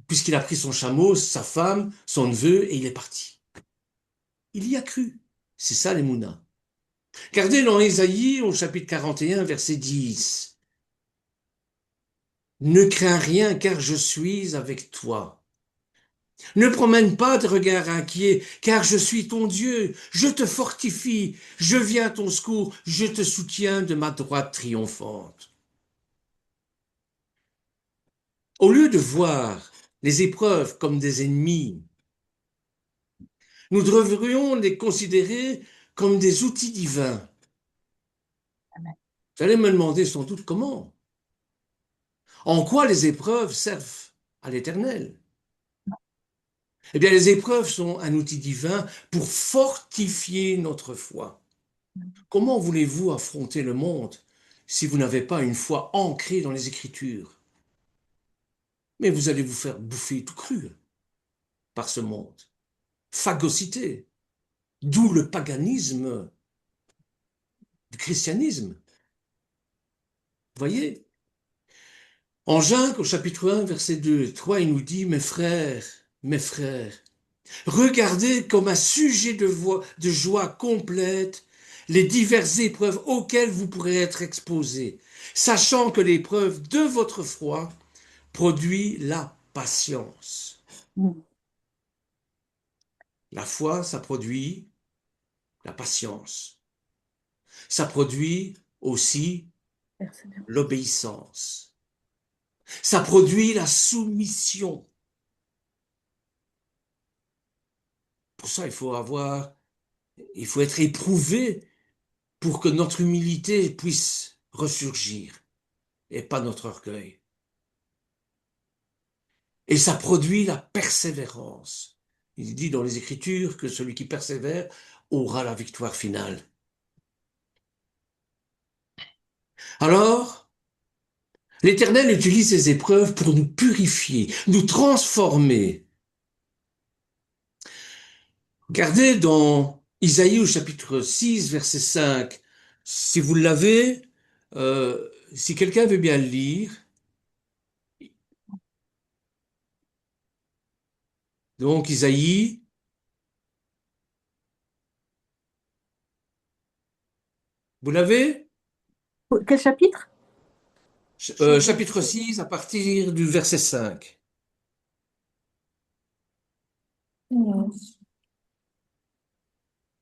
puisqu'il a pris son chameau, sa femme, son neveu, et il est parti. Il y a cru. C'est ça les mounas. Regardez dans Ésaïe, au chapitre 41, verset 10. Ne crains rien, car je suis avec toi. Ne promène pas de regard inquiet, car je suis ton Dieu. Je te fortifie, je viens à ton secours, je te soutiens de ma droite triomphante. Au lieu de voir les épreuves comme des ennemis, nous devrions les considérer comme des outils divins. Vous allez me demander sans doute comment. En quoi les épreuves servent à l'Éternel? Eh bien, les épreuves sont un outil divin pour fortifier notre foi. Comment voulez-vous affronter le monde si vous n'avez pas une foi ancrée dans les Écritures? Mais vous allez vous faire bouffer tout cru par ce monde. Phagocyté. D'où le paganisme du christianisme. Vous voyez? En Jacques, au chapitre 1, verset 2 et 3, il nous dit, mes frères, regardez comme un sujet de joie complète les diverses épreuves auxquelles vous pourrez être exposés, sachant que l'épreuve de votre foi produit la patience. La foi, ça produit la patience. Ça produit aussi l'obéissance. Ça produit la soumission. Pour ça, il faut être éprouvé pour que notre humilité puisse ressurgir et pas notre orgueil. Et ça produit la persévérance. Il dit dans les Écritures que celui qui persévère aura la victoire finale. Alors, l'Éternel utilise ces épreuves pour nous purifier, nous transformer. Regardez dans Isaïe au chapitre 6, verset 5. Si vous l'avez, si quelqu'un veut bien le lire. Donc Isaïe, vous l'avez? Quel chapitre? Chapitre 6 à partir du verset 5.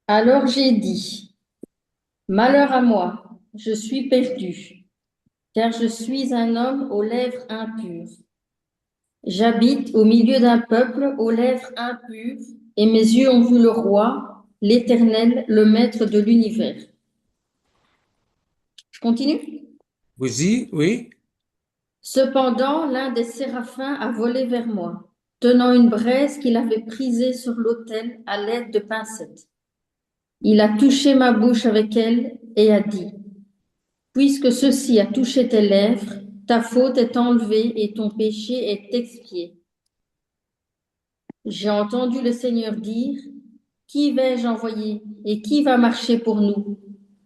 Alors j'ai dit, malheur à moi, je suis perdu, car je suis un homme aux lèvres impures. J'habite au milieu d'un peuple aux lèvres impures, et mes yeux ont vu le roi, l'Éternel, le maître de l'univers. Je continue? Oui. Cependant, l'un des séraphins a volé vers moi, tenant une braise qu'il avait prisée sur l'autel à l'aide de pincettes. Il a touché ma bouche avec elle et a dit, puisque ceci a touché tes lèvres, ta faute est enlevée et ton péché est expié. J'ai entendu le Seigneur dire, qui vais-je envoyer et qui va marcher pour nous?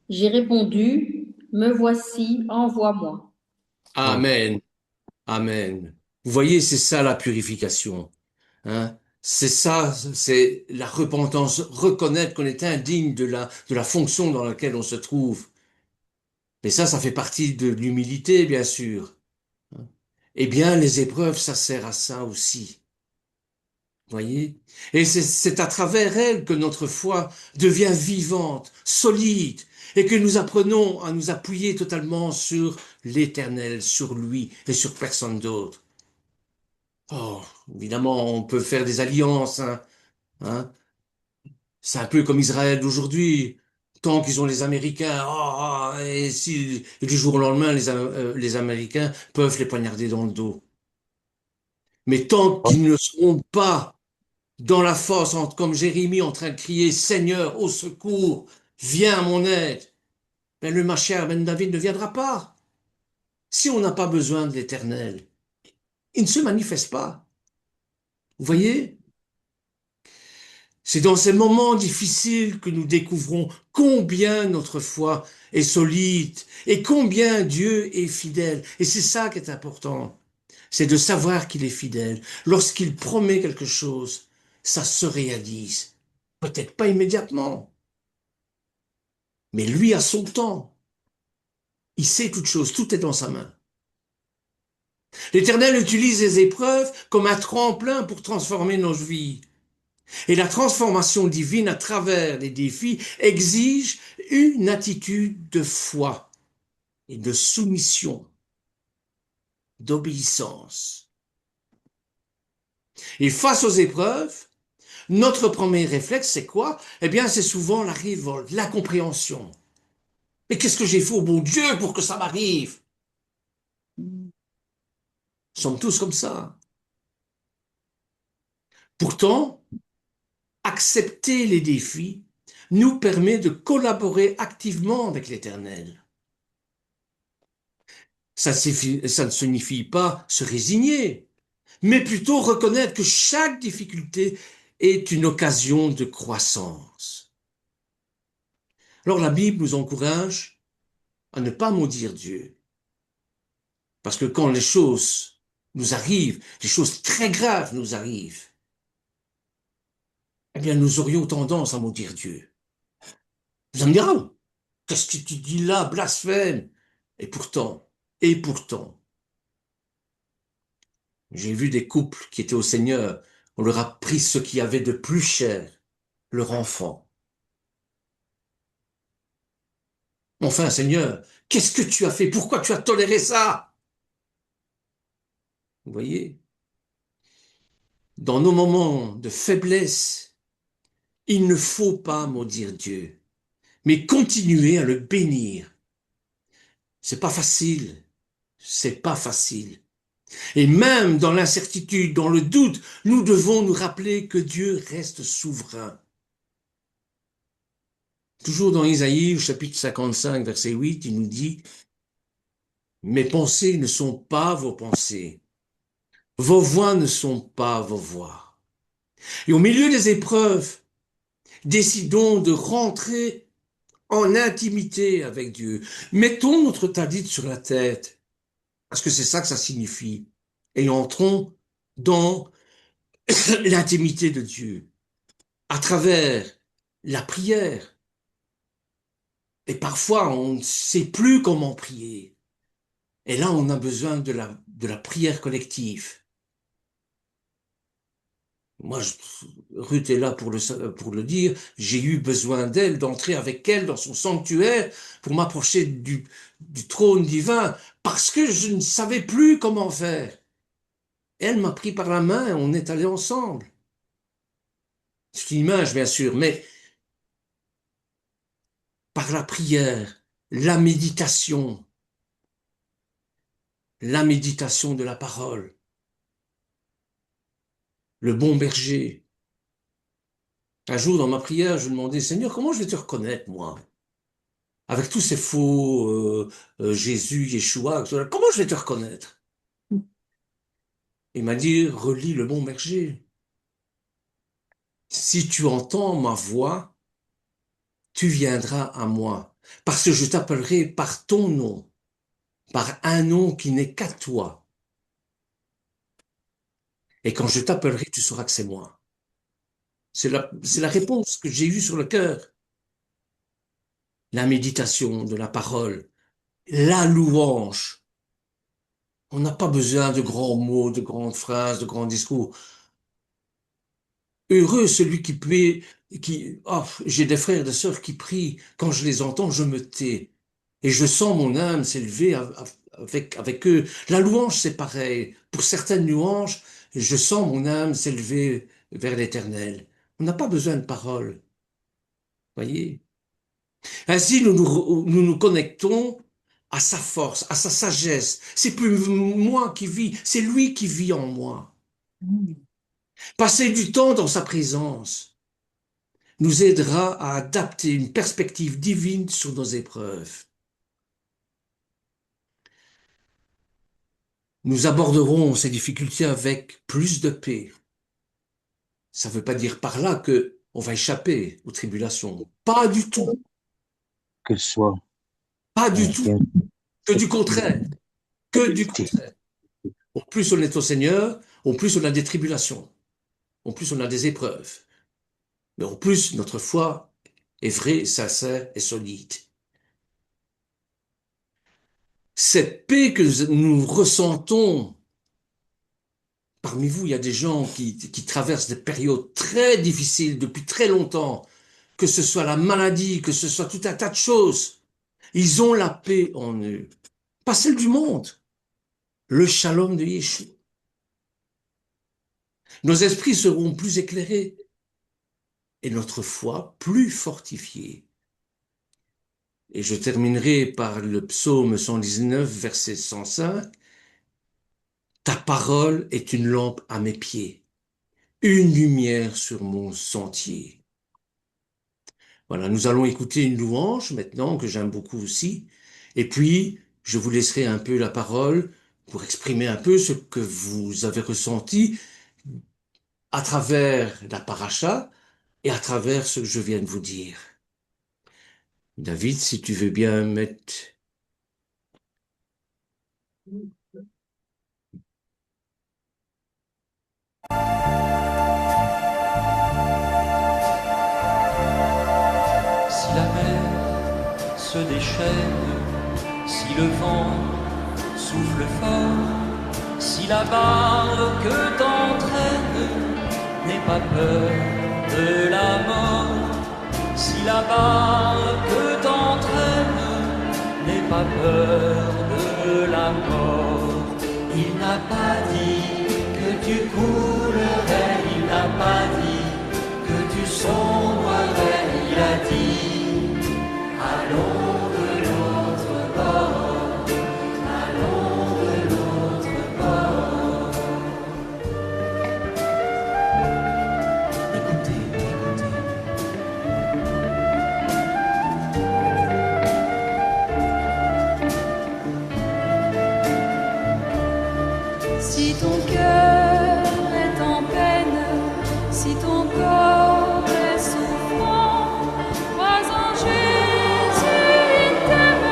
J'ai répondu, me voici, envoie-moi. Amen. Amen. Vous voyez, c'est ça la purification. Hein? C'est ça, c'est la repentance, reconnaître qu'on est indigne de la fonction dans laquelle on se trouve. Mais ça fait partie de l'humilité, bien sûr. Eh bien, les épreuves, ça sert à ça aussi. Voyez? Et c'est à travers elles que notre foi devient vivante, solide, et que nous apprenons à nous appuyer totalement sur l'Éternel, sur lui et sur personne d'autre. Oh, évidemment, on peut faire des alliances, hein. C'est un peu comme Israël d'aujourd'hui. Tant qu'ils ont les Américains, et si et du jour au lendemain, les Américains peuvent les poignarder dans le dos. Mais tant qu'ils ne seront pas dans la fosse, comme Jérémie en train de crier, Seigneur, au secours, viens à mon aide, ben le Mashiach ben David ne viendra pas. Si on n'a pas besoin de l'Éternel, il ne se manifeste pas. Vous voyez? C'est dans ces moments difficiles que nous découvrons combien notre foi est solide et combien Dieu est fidèle. Et c'est ça qui est important. C'est de savoir qu'il est fidèle. Lorsqu'il promet quelque chose, ça se réalise. Peut-être pas immédiatement, mais lui a son temps. Il sait toute chose, tout est dans sa main. L'Éternel utilise les épreuves comme un tremplin pour transformer nos vies. Et la transformation divine à travers les défis exige une attitude de foi et de soumission, d'obéissance. Et face aux épreuves, notre premier réflexe, c'est quoi? Eh bien, c'est souvent la révolte, l'incompréhension. Mais qu'est-ce que j'ai fait au bon Dieu pour que ça m'arrive? Nous sommes tous comme ça. Pourtant, accepter les défis nous permet de collaborer activement avec l'Éternel. Ça ne signifie pas se résigner, mais plutôt reconnaître que chaque difficulté est une occasion de croissance. Alors la Bible nous encourage à ne pas maudire Dieu. Parce que quand les choses nous arrivent, les choses très graves nous arrivent, eh bien nous aurions tendance à maudire Dieu. Vous allez me dire, ah, qu'est-ce que tu dis là, blasphème? Et pourtant, j'ai vu des couples qui étaient au Seigneur, on leur a pris ce qu'il y avait de plus cher, leur enfant. Enfin, Seigneur, qu'est-ce que tu as fait? Pourquoi tu as toléré ça? Vous voyez? Dans nos moments de faiblesse, il ne faut pas maudire Dieu, mais continuer à le bénir. C'est pas facile. C'est pas facile. Et même dans l'incertitude, dans le doute, nous devons nous rappeler que Dieu reste souverain. Toujours dans Isaïe, chapitre 55, verset 8, il nous dit « Mes pensées ne sont pas vos pensées, vos voix ne sont pas vos voix. » Et au milieu des épreuves, décidons de rentrer en intimité avec Dieu. Mettons notre tadite sur la tête, parce que c'est ça que ça signifie, et entrons dans l'intimité de Dieu, à travers la prière. Et parfois, on ne sait plus comment prier. Et là, on a besoin de la prière collective. Moi, Ruth est là pour le dire, j'ai eu besoin d'elle, d'entrer avec elle dans son sanctuaire pour m'approcher du trône divin, parce que je ne savais plus comment faire. Elle m'a pris par la main et on est allés ensemble. C'est une image, bien sûr, mais par la prière, la méditation de la parole, le bon berger. Un jour, dans ma prière, je demandais, Seigneur, comment je vais te reconnaître, moi? Avec tous ces faux Jésus, Yeshua, comment je vais te reconnaître? Il m'a dit, relis le bon berger. Si tu entends ma voix, tu viendras à moi, parce que je t'appellerai par ton nom, par un nom qui n'est qu'à toi. Et quand je t'appellerai, tu sauras que c'est moi. C'est la réponse que j'ai eue sur le cœur. La méditation de la parole, la louange. On n'a pas besoin de grands mots, de grandes phrases, de grands discours. Heureux celui qui prie, j'ai des frères et des sœurs qui prient. Quand je les entends, je me tais. Et je sens mon âme s'élever avec eux. La louange, c'est pareil. Pour certaines louanges, je sens mon âme s'élever vers l'Éternel. On n'a pas besoin de paroles. Voyez? Ainsi, nous nous connectons à sa force, à sa sagesse. C'est plus moi qui vis, c'est lui qui vit en moi. Passer du temps dans sa présence nous aidera à adapter une perspective divine sur nos épreuves. Nous aborderons ces difficultés avec plus de paix. Ça ne veut pas dire par là que on va échapper aux tribulations. Pas du tout. Que ce soit. Pas du tout. Que du contraire. Que du contraire. Au plus on est au Seigneur, au plus on a des tribulations. Au plus on a des épreuves. Mais au plus notre foi est vraie, sincère et solide. Cette paix que nous ressentons, parmi vous, il y a des gens qui traversent des périodes très difficiles depuis très longtemps, que ce soit la maladie, que ce soit tout un tas de choses. Ils ont la paix en eux. Pas celle du monde. Le shalom de Yeshua. Nos esprits seront plus éclairés et notre foi plus fortifiée. Et je terminerai par le psaume 119, verset 105. Ta parole est une lampe à mes pieds, une lumière sur mon sentier. Voilà, nous allons écouter une louange maintenant que j'aime beaucoup aussi. Et puis, je vous laisserai un peu la parole pour exprimer un peu ce que vous avez ressenti à travers la paracha et à travers ce que je viens de vous dire. David, si tu veux bien mettre... Si la mer se déchaîne, si le vent souffle fort, si la barque t'entraîne, n'aie pas peur de la mort. Si la barque t'entraîne, n'aie pas peur de la mort. Il n'a pas dit que tu coulerais, il n'a pas dit que tu sombrerais, il a dit allons de l'autre bord, allons de l'autre bord. ton cœur est en peine, si ton corps est souffrant, crois en Jésus, il t'aime,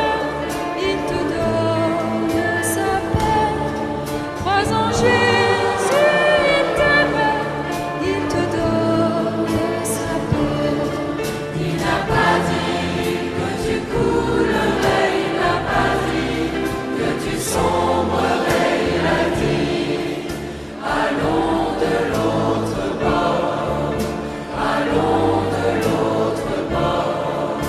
il te donne sa paix. Crois en Jésus, il t'aime, il te donne sa paix. Il n'a pas dit que tu coulerais, il n'a pas dit que tu sombrerais, il a dit allons de l'autre bord, allons de l'autre bord.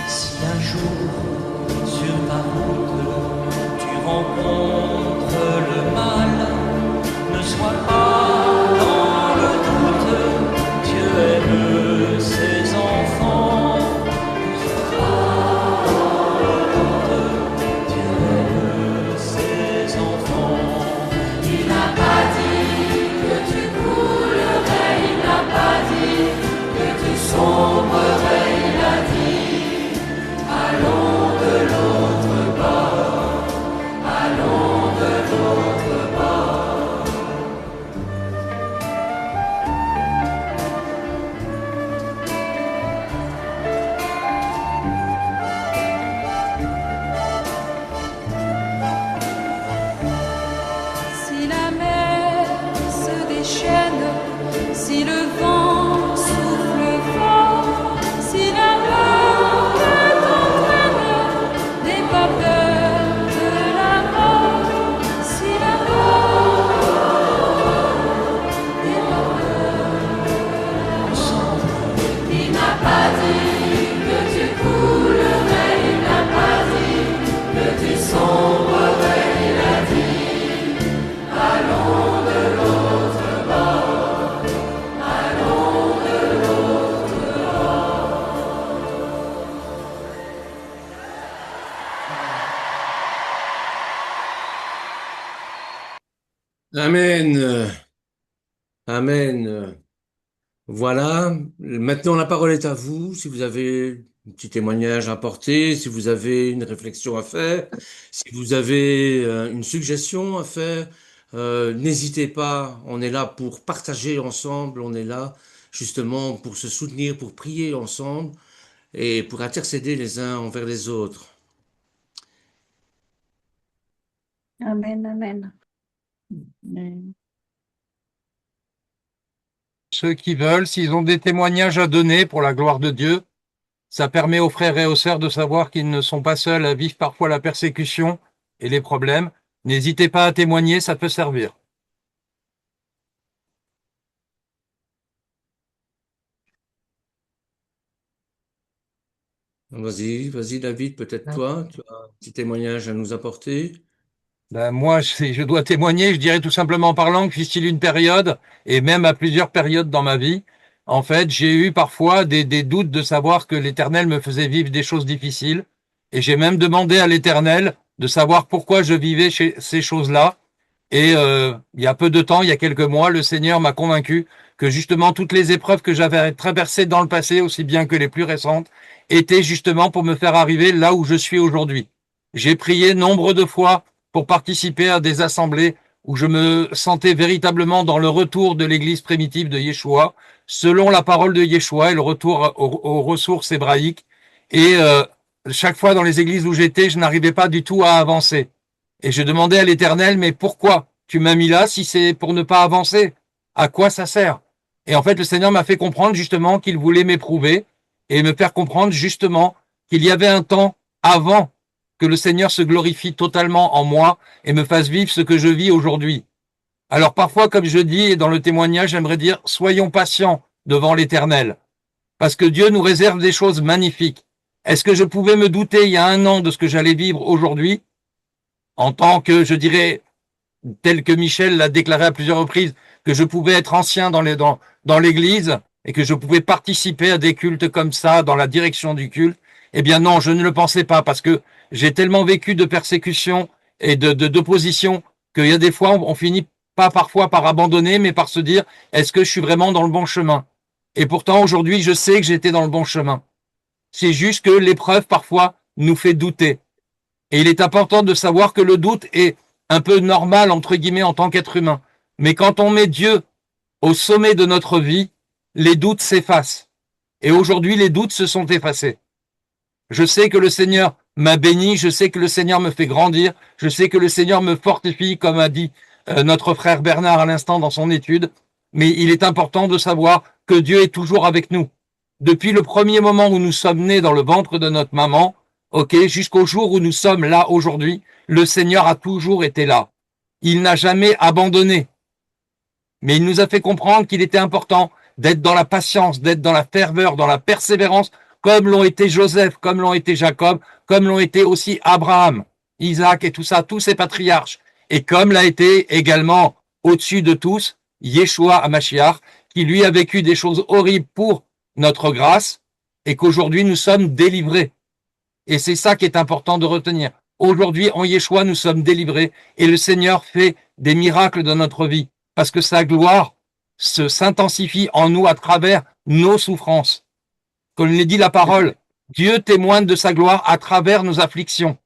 Si un jour sur ta route tu rencontres le mal, ne sois pas dans le doute, Dieu aime ses enfants. Ne sois pas dans le doute, Dieu aime ses enfants. Il n'a pas dit que tu coulerais, il n'a pas dit que tu sombrerais, il a dit allons de l'autre bord, allons de l'autre bord. Si la mer se déchaîne, si le vent souffle fort, si la peur t'entraîne, n'aie pas peur de la mort. Si la mort, n'aie pas peur ensemble. Il n'a pas dit que tu coulerais, il n'a pas dit que tu sombrerais, il a dit allons de l'autre bord, allons de l'autre bord. Amen. Amen. Voilà. Maintenant, la parole est à vous. Si vous avez un petit témoignage à apporter, si vous avez une réflexion à faire, si vous avez une suggestion à faire, n'hésitez pas. On est là pour partager ensemble. On est là justement pour se soutenir, pour prier ensemble et pour intercéder les uns envers les autres. Amen, amen. Amen. Ceux qui veulent, s'ils ont des témoignages à donner pour la gloire de Dieu, ça permet aux frères et aux sœurs de savoir qu'ils ne sont pas seuls à vivre parfois la persécution et les problèmes. N'hésitez pas à témoigner, ça peut servir. Vas-y, David, peut-être toi, tu as un petit témoignage à nous apporter. Ben moi, je dois témoigner, je dirais tout simplement en parlant que fut-il une période, et même à plusieurs périodes dans ma vie, en fait, j'ai eu parfois des doutes de savoir que l'Éternel me faisait vivre des choses difficiles, et j'ai même demandé à l'Éternel de savoir pourquoi je vivais ces choses-là. Et il y a peu de temps, il y a quelques mois, le Seigneur m'a convaincu que justement toutes les épreuves que j'avais traversées dans le passé, aussi bien que les plus récentes, étaient justement pour me faire arriver là où je suis aujourd'hui. J'ai prié nombre de fois pour participer à des assemblées où je me sentais véritablement dans le retour de l'église primitive de Yeshua, selon la parole de Yeshua et le retour aux ressources hébraïques. Et chaque fois dans les églises où j'étais, je n'arrivais pas du tout à avancer. Et je demandais à l'Éternel, mais pourquoi tu m'as mis là si c'est pour ne pas avancer? À quoi ça sert? Et en fait, le Seigneur m'a fait comprendre justement qu'il voulait m'éprouver et me faire comprendre justement qu'il y avait un temps avant que le Seigneur se glorifie totalement en moi et me fasse vivre ce que je vis aujourd'hui. Alors parfois, comme je dis, et dans le témoignage, j'aimerais dire, soyons patients devant l'Éternel, parce que Dieu nous réserve des choses magnifiques. Est-ce que je pouvais me douter il y a un an de ce que j'allais vivre aujourd'hui, en tant que, je dirais, tel que Michel l'a déclaré à plusieurs reprises, que je pouvais être ancien dans l'église et que je pouvais participer à des cultes comme ça, dans la direction du culte? Eh bien non, je ne le pensais pas, parce que j'ai tellement vécu de persécutions et d'opposition qu'il y a des fois, on finit pas parfois par abandonner, mais par se dire, est-ce que je suis vraiment dans le bon chemin? Et pourtant, aujourd'hui, je sais que j'étais dans le bon chemin. C'est juste que l'épreuve, parfois, nous fait douter. Et il est important de savoir que le doute est un peu normal, entre guillemets, en tant qu'être humain. Mais quand on met Dieu au sommet de notre vie, les doutes s'effacent. Et aujourd'hui, les doutes se sont effacés. Je sais que le Seigneur m'a béni, je sais que le Seigneur me fait grandir, je sais que le Seigneur me fortifie, comme a dit notre frère Bernard à l'instant dans son étude, mais il est important de savoir que Dieu est toujours avec nous. Depuis le premier moment où nous sommes nés dans le ventre de notre maman, ok, jusqu'au jour où nous sommes là aujourd'hui, le Seigneur a toujours été là. Il n'a jamais abandonné. Mais il nous a fait comprendre qu'il était important d'être dans la patience, d'être dans la ferveur, dans la persévérance, comme l'ont été Joseph, comme l'ont été Jacob, comme l'ont été aussi Abraham, Isaac et tout ça, tous ces patriarches. Et comme l'a été également, au-dessus de tous, Yeshua Hamashiach, qui lui a vécu des choses horribles pour notre grâce, et qu'aujourd'hui nous sommes délivrés. Et c'est ça qui est important de retenir. Aujourd'hui, en Yeshua, nous sommes délivrés, et le Seigneur fait des miracles dans notre vie, parce que sa gloire s'intensifie en nous à travers nos souffrances. Comme le dit la parole, Dieu témoigne de sa gloire à travers nos afflictions.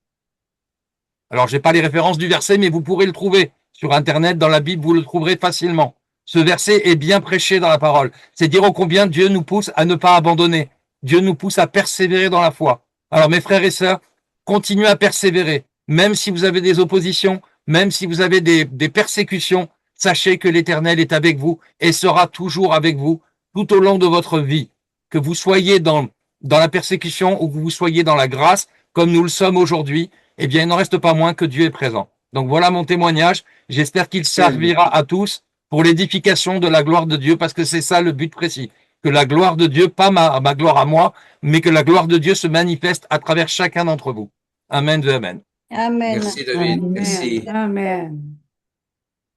Alors, j'ai pas les références du verset, mais vous pourrez le trouver sur Internet, dans la Bible, vous le trouverez facilement. Ce verset est bien prêché dans la parole. C'est dire au combien Dieu nous pousse à ne pas abandonner. Dieu nous pousse à persévérer dans la foi. Alors, mes frères et sœurs, continuez à persévérer. Même si vous avez des oppositions, même si vous avez des persécutions, sachez que l'Éternel est avec vous et sera toujours avec vous tout au long de votre vie. Que vous soyez dans la persécution ou que vous soyez dans la grâce, comme nous le sommes aujourd'hui, eh bien, il n'en reste pas moins que Dieu est présent. Donc voilà mon témoignage. J'espère qu'il servira à tous pour l'édification de la gloire de Dieu, parce que c'est ça le but précis. Que la gloire de Dieu, pas ma gloire à moi, mais que la gloire de Dieu se manifeste à travers chacun d'entre vous. Amen de Amen. Amen. Merci David, Amen. merci. Amen.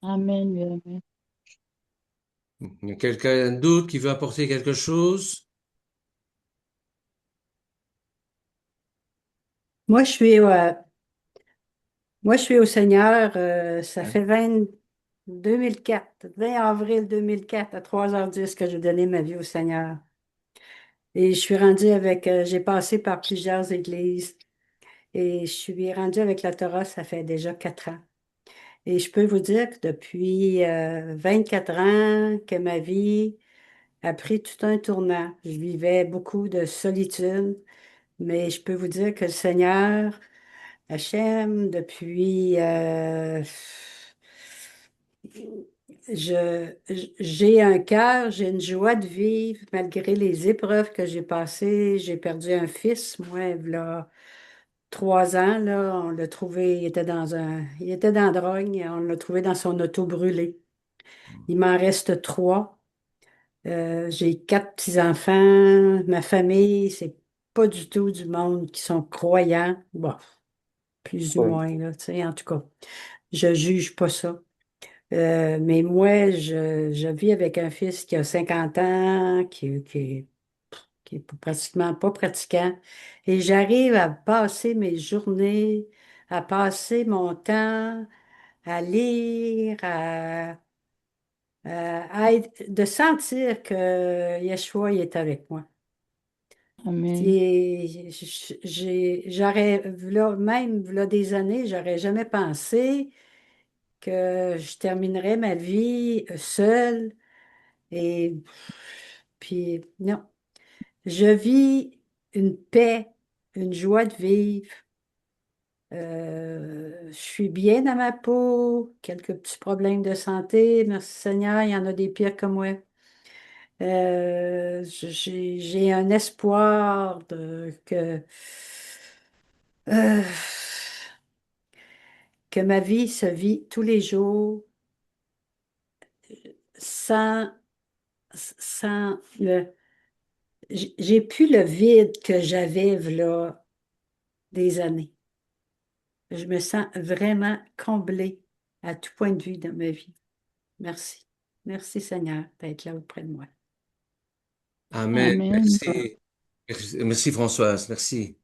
Amen. Il y a quelqu'un d'autre qui veut apporter quelque chose? Moi, je suis, moi, je suis au Seigneur, ça fait 2004, 20 avril 2004 à 3h10 que j'ai donné ma vie au Seigneur. Et je suis rendue avec, j'ai passé par plusieurs églises et je suis rendue avec la Torah, ça fait déjà 4 ans. Et je peux vous dire que depuis 24 ans que ma vie a pris tout un tournant. Je vivais beaucoup de solitude, mais je peux vous dire que le Seigneur, Hachem, depuis j'ai un cœur, j'ai une joie de vivre malgré les épreuves que j'ai passées. J'ai perdu un fils, moi, il y a 3 ans, là, on l'a trouvé, il était dans la drogue, on l'a trouvé dans son auto brûlé. Il m'en reste 3. J'ai 4 petits-enfants. Ma famille, c'est pas du tout du monde qui sont croyants. Bon, plus ou Oui. moins, là, tu sais, en tout cas. Je juge pas ça. Mais moi, je vis avec un fils qui a 50 ans, qui est pratiquement pas pratiquant. Et j'arrive à passer mes journées, à passer mon temps, à lire, de sentir que Yeshua il est avec moi. Amen. Et même v'là des années, j'aurais jamais pensé que je terminerais ma vie seule. Et puis, non, je vis une paix, une joie de vivre. Je suis bien dans ma peau, quelques petits problèmes de santé, merci Seigneur, il y en a des pires que moi. J'ai un espoir euh, que ma vie se vit tous les jours sans, sans j'ai plus le vide que j'avais là des années. Je me sens vraiment comblée à tout point de vue dans ma vie. Merci. Merci Seigneur d'être là auprès de moi. Amen. Amen. Merci. Merci Françoise, merci.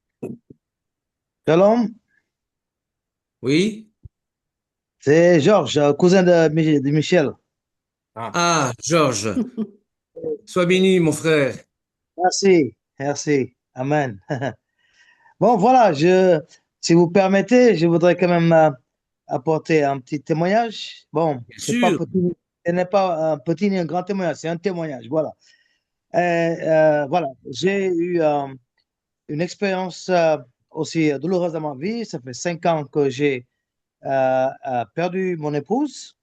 Shalom, Oui? C'est Georges, cousin de Michel. Ah, Georges, sois béni, mon frère. Merci, merci. Amen. Bon, voilà, si vous permettez, je voudrais quand même apporter un petit témoignage. Bon, Bien sûr. ce n'est pas un petit ni un grand témoignage, c'est un témoignage. Voilà. Voilà, j'ai eu une expérience aussi douloureuse dans ma vie. Ça fait 5 ans que j'ai perdu mon épouse,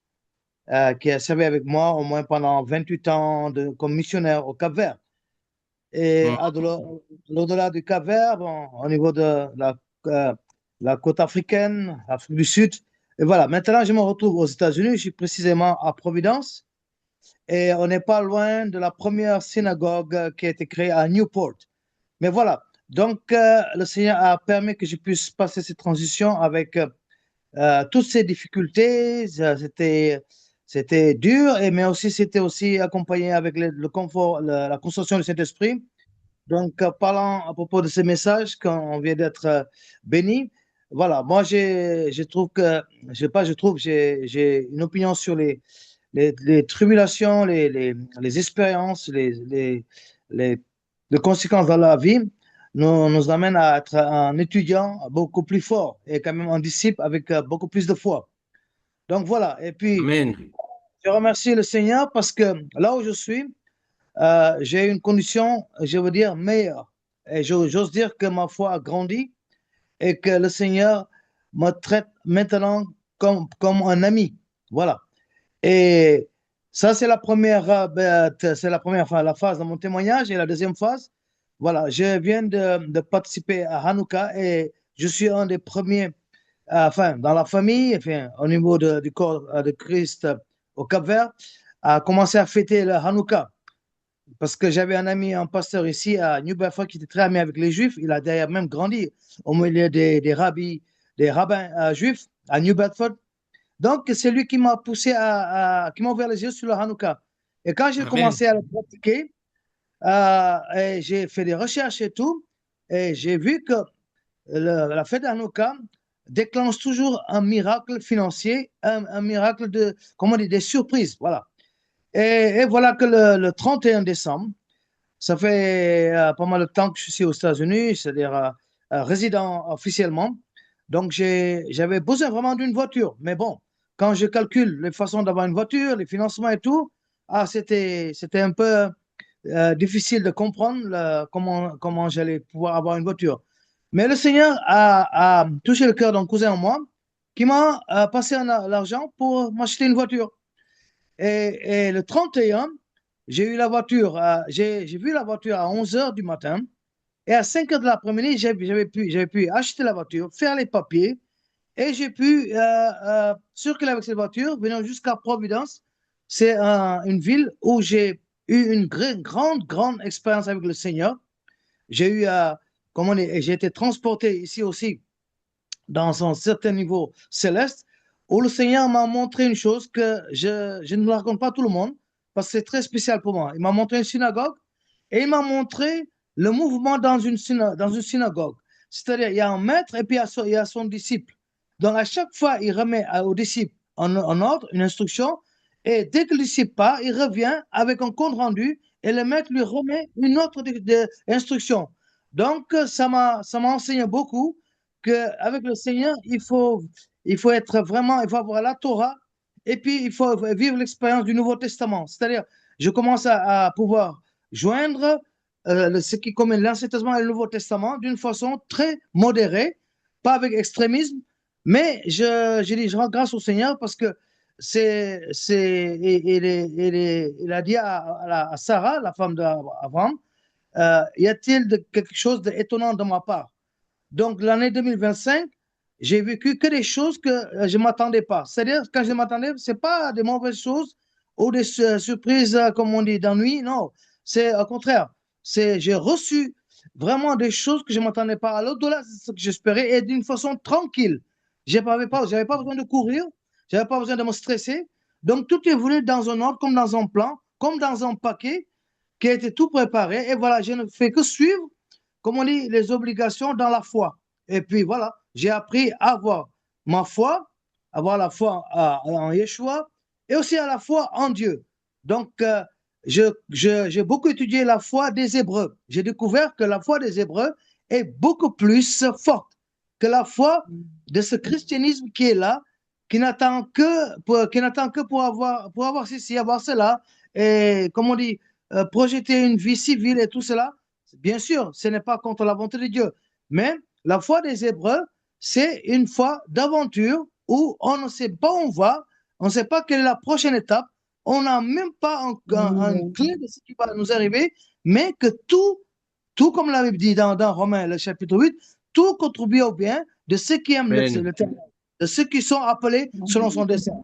qui a servi avec moi au moins pendant 28 ans comme missionnaire au Cap-Vert. Et Oh, l'au-delà du Cap-Vert, bon, au niveau de la côte africaine, Afrique du Sud. Et voilà, maintenant je me retrouve aux États-Unis, je suis précisément à Providence. Et on n'est pas loin de la première synagogue qui a été créée à Newport. Mais voilà, donc le Seigneur a permis que je puisse passer cette transition avec toutes ces difficultés. C'était dur, mais aussi c'était aussi accompagné avec le confort, la construction du Saint-Esprit. Donc, parlant à propos de ce message, quand on vient d'être béni, voilà, moi, je trouve que, je sais pas, je trouve, j'ai une opinion sur les tribulations, les expériences, les conséquences dans la vie nous amènent à être un étudiant beaucoup plus fort et quand même un disciple avec beaucoup plus de foi. Donc, voilà. Et puis, amen. je remercie le Seigneur parce que là où je suis, j'ai une condition, je veux dire, meilleure. Et j'ose dire que ma foi a grandi et que le Seigneur me traite maintenant comme un ami. Voilà. Et ça, c'est la première, enfin, la phase de mon témoignage. Et la deuxième phase, voilà, je viens de participer à Hanouka et je suis un des premiers, enfin, dans la famille, enfin, au niveau du corps de Christ au Cap-Vert, à commencer à fêter le Hanouka. Parce que j'avais un ami, un pasteur ici à New Bedford qui était très ami avec les Juifs. Il a d'ailleurs même grandi au milieu des rabbis, des rabbins juifs à New Bedford. Donc, c'est lui qui m'a poussé qui m'a ouvert les yeux sur le Hanouka. Et quand j'ai Amen. commencé à le pratiquer, et j'ai fait des recherches et tout, et j'ai vu que la fête de Hanouka déclenche toujours un miracle financier, un miracle comment dire, des surprises. Voilà. Et voilà que le 31 décembre, ça fait pas mal de temps que je suis aux États-Unis, c'est-à-dire résident officiellement. Donc, j'avais besoin vraiment d'une voiture. Mais bon, quand je calcule les façons d'avoir une voiture, les financements et tout, c'était un peu difficile de comprendre comment j'allais pouvoir avoir une voiture. Mais le Seigneur a touché le cœur d'un cousin à moi qui m'a passé l'argent pour m'acheter une voiture. Et le 31, j'ai eu la voiture, j'ai vu la voiture à 11 heures du matin et à 5 heures de l'après-midi, j'avais pu acheter la voiture, faire les papiers et j'ai pu circuler avec cette voiture, venir jusqu'à Providence. C'est une ville où j'ai eu une grande expérience avec le Seigneur. J'ai eu, j'ai été transporté ici aussi dans un certain niveau céleste, où le Seigneur m'a montré une chose que je ne la raconte pas à tout le monde, parce que c'est très spécial pour moi. Il m'a montré une synagogue et il m'a montré le mouvement dans une synagogue. C'est-à-dire, il y a un maître et puis il y a son disciple. Donc, à chaque fois, il remet au disciple un ordre, une instruction, et dès que le disciple part, il revient avec un compte rendu et le maître lui remet une autre instruction. Donc, ça m'a enseigné beaucoup qu'avec le Seigneur, il faut être vraiment, il faut avoir la Torah et puis il faut vivre l'expérience du Nouveau Testament. C'est-à-dire, je commence à pouvoir joindre ce qui commet l'Ancien Testament et le Nouveau Testament d'une façon très modérée, pas avec extrémisme, mais je rends grâce au Seigneur parce que il a dit à Sarah, la femme d'Abraham, y a-t-il quelque chose d'étonnant de ma part? Donc, l'année 2025, j'ai vécu que des choses que je ne m'attendais pas. C'est-à-dire, quand je m'attendais, ce n'est pas des mauvaises choses ou des surprises, comme on dit, d'ennui. Non, c'est au contraire. J'ai reçu vraiment des choses que je ne m'attendais pas à l'au-delà de ce que j'espérais et d'une façon tranquille. Je n'avais pas besoin de courir, je n'avais pas besoin de me stresser. Donc, tout est venu dans un ordre, comme dans un plan, comme dans un paquet qui a été tout préparé. Et voilà, je ne fais que suivre, comme on dit, les obligations dans la foi. Et puis voilà, j'ai appris à avoir ma foi avoir la foi en Yeshua et aussi à la foi en Dieu. Donc, j'ai beaucoup étudié la foi des Hébreux. J'ai découvert que la foi des Hébreux est beaucoup plus forte que la foi de ce christianisme qui est là, qui n'attend que pour avoir ceci, avoir cela, et comme on dit, projeter une vie civile et tout cela. Bien sûr, ce n'est pas contre la volonté de Dieu, mais la foi des Hébreux, c'est une foi d'aventure où on ne sait pas où on va, on ne sait pas quelle est la prochaine étape, on n'a même pas un clé de ce qui va nous arriver, mais que tout comme la Bible dit dans Romains, le chapitre 8, tout contribue au bien de ceux qui aiment Amen. l'Éternel, de ceux qui sont appelés selon son dessein.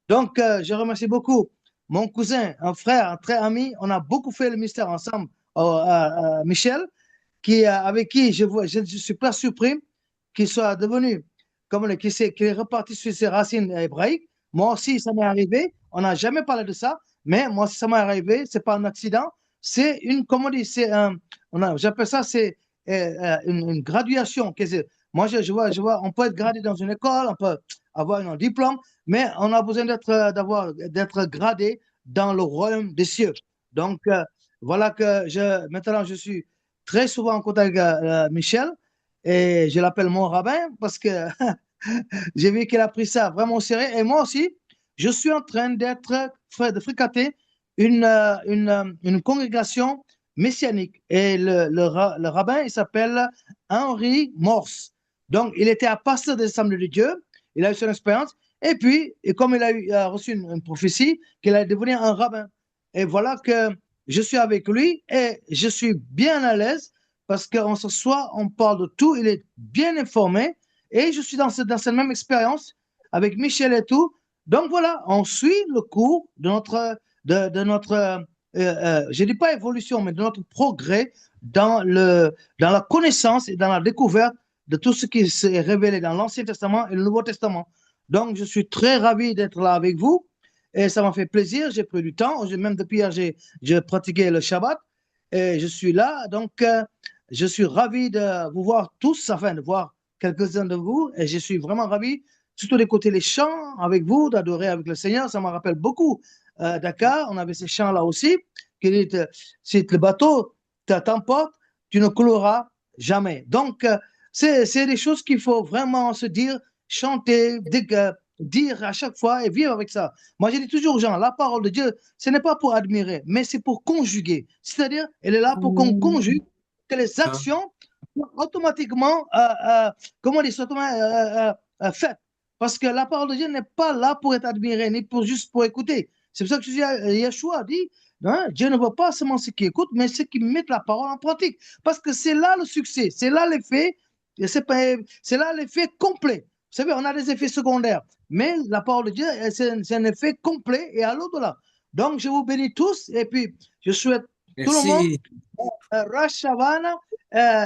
Donc, je remercie beaucoup mon cousin, un frère, un très ami. On a beaucoup fait le mystère ensemble, Michel, avec qui je suis pas surpris qu'il soit devenu, qu'il est reparti sur ses racines hébraïques. Moi aussi, ça m'est arrivé. On n'a jamais parlé de ça, mais moi aussi, ça m'est arrivé. C'est pas un accident. C'est une, comment on dit, j'appelle ça, c'est une graduation. Moi, je vois, on peut être gradé dans une école, on peut avoir un diplôme, mais on a besoin d'être gradé dans le royaume des cieux. Donc, voilà que maintenant, je suis très souvent en contact avec Michel et je l'appelle mon rabbin parce que j'ai vu qu'il a pris ça vraiment au sérieux. Et moi aussi, je suis en train de fréquenter une congrégation messianique. Et le rabbin, il s'appelle Henri Morse. Donc, il était un pasteur des Assemblées de Dieu. Il a eu son expérience. Et puis, comme il a reçu une prophétie, qu'il allait devenir un rabbin. Et voilà que je suis avec lui et je suis bien à l'aise parce qu'on s'assoit, on parle de tout. Il est bien informé. Et je suis dans cette même expérience avec Michel et tout. Donc voilà, on suit le cours de notre je ne dis pas évolution, mais de notre progrès dans la connaissance et dans la découverte de tout ce qui s'est révélé dans l'Ancien Testament et le Nouveau Testament. Donc, je suis très ravi d'être là avec vous et ça m'a fait plaisir. J'ai pris du temps. Même depuis hier, j'ai pratiqué le Shabbat et je suis là. Donc, je suis ravi de vous voir tous, enfin, de voir quelques-uns de vous et je suis vraiment ravi, surtout d'écouter les chants avec vous, d'adorer avec le Seigneur. Ça me rappelle beaucoup Dakar. On avait ces chants-là aussi qui disent si le bateau t'emporte, tu ne couleras jamais. Donc, c'est des choses qu'il faut vraiment se dire, chanter, dire à chaque fois et vivre avec ça. Moi, je dis toujours aux gens, la parole de Dieu, ce n'est pas pour admirer, mais c'est pour conjuguer. C'est-à-dire, elle est là pour qu'on conjugue, que les actions soient automatiquement, comment dire, soient faites. Parce que la parole de Dieu n'est pas là pour être admirée, ni juste pour écouter. C'est pour ça que Yeshua dit, hein, Dieu ne veut pas seulement ceux qui écoutent, mais ceux qui mettent la parole en pratique. Parce que c'est là le succès, c'est là l'effet, c'est là l'effet complet. Vous savez, on a des effets secondaires, mais la parole de Dieu, c'est un effet complet et à l'au-delà. Donc, je vous bénis tous et puis je souhaite tout le monde Rosh Hashanah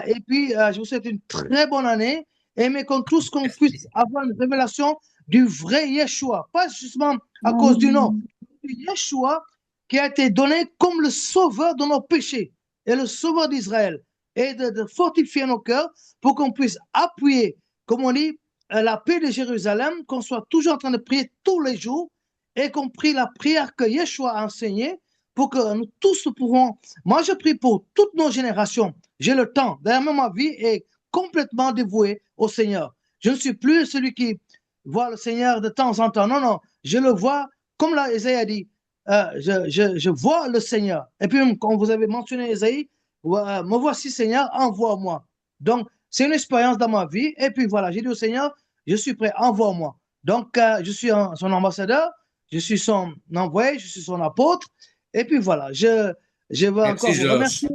et puis je vous souhaite une très bonne année et mais qu'on puisse avoir une révélation du vrai Yeshua, pas justement à cause du nom, du Yeshua qui a été donné comme le sauveur de nos péchés et le sauveur d'Israël et de fortifier nos cœurs pour qu'on puisse appuyer, comme on dit, la paix de Jérusalem, qu'on soit toujours en train de prier tous les jours et qu'on prie la prière que Yeshua a enseignée pour que nous tous pourrons. Moi, je prie pour toutes nos générations. J'ai le temps. D'ailleurs, ma vie est complètement dévouée au Seigneur. Je ne suis plus celui qui voit le Seigneur de temps en temps. Non, non. Je le vois, comme là, Isaïe a dit, je vois le Seigneur. Et puis, quand vous avez mentionné Isaïe, me voici, Seigneur, envoie-moi. Donc, c'est une expérience dans ma vie. Et puis, voilà, j'ai dit au Seigneur, je suis prêt, envoie-moi. Donc, je suis son ambassadeur, je suis son envoyé, je suis son apôtre. Et puis voilà, je veux encore vous remercier.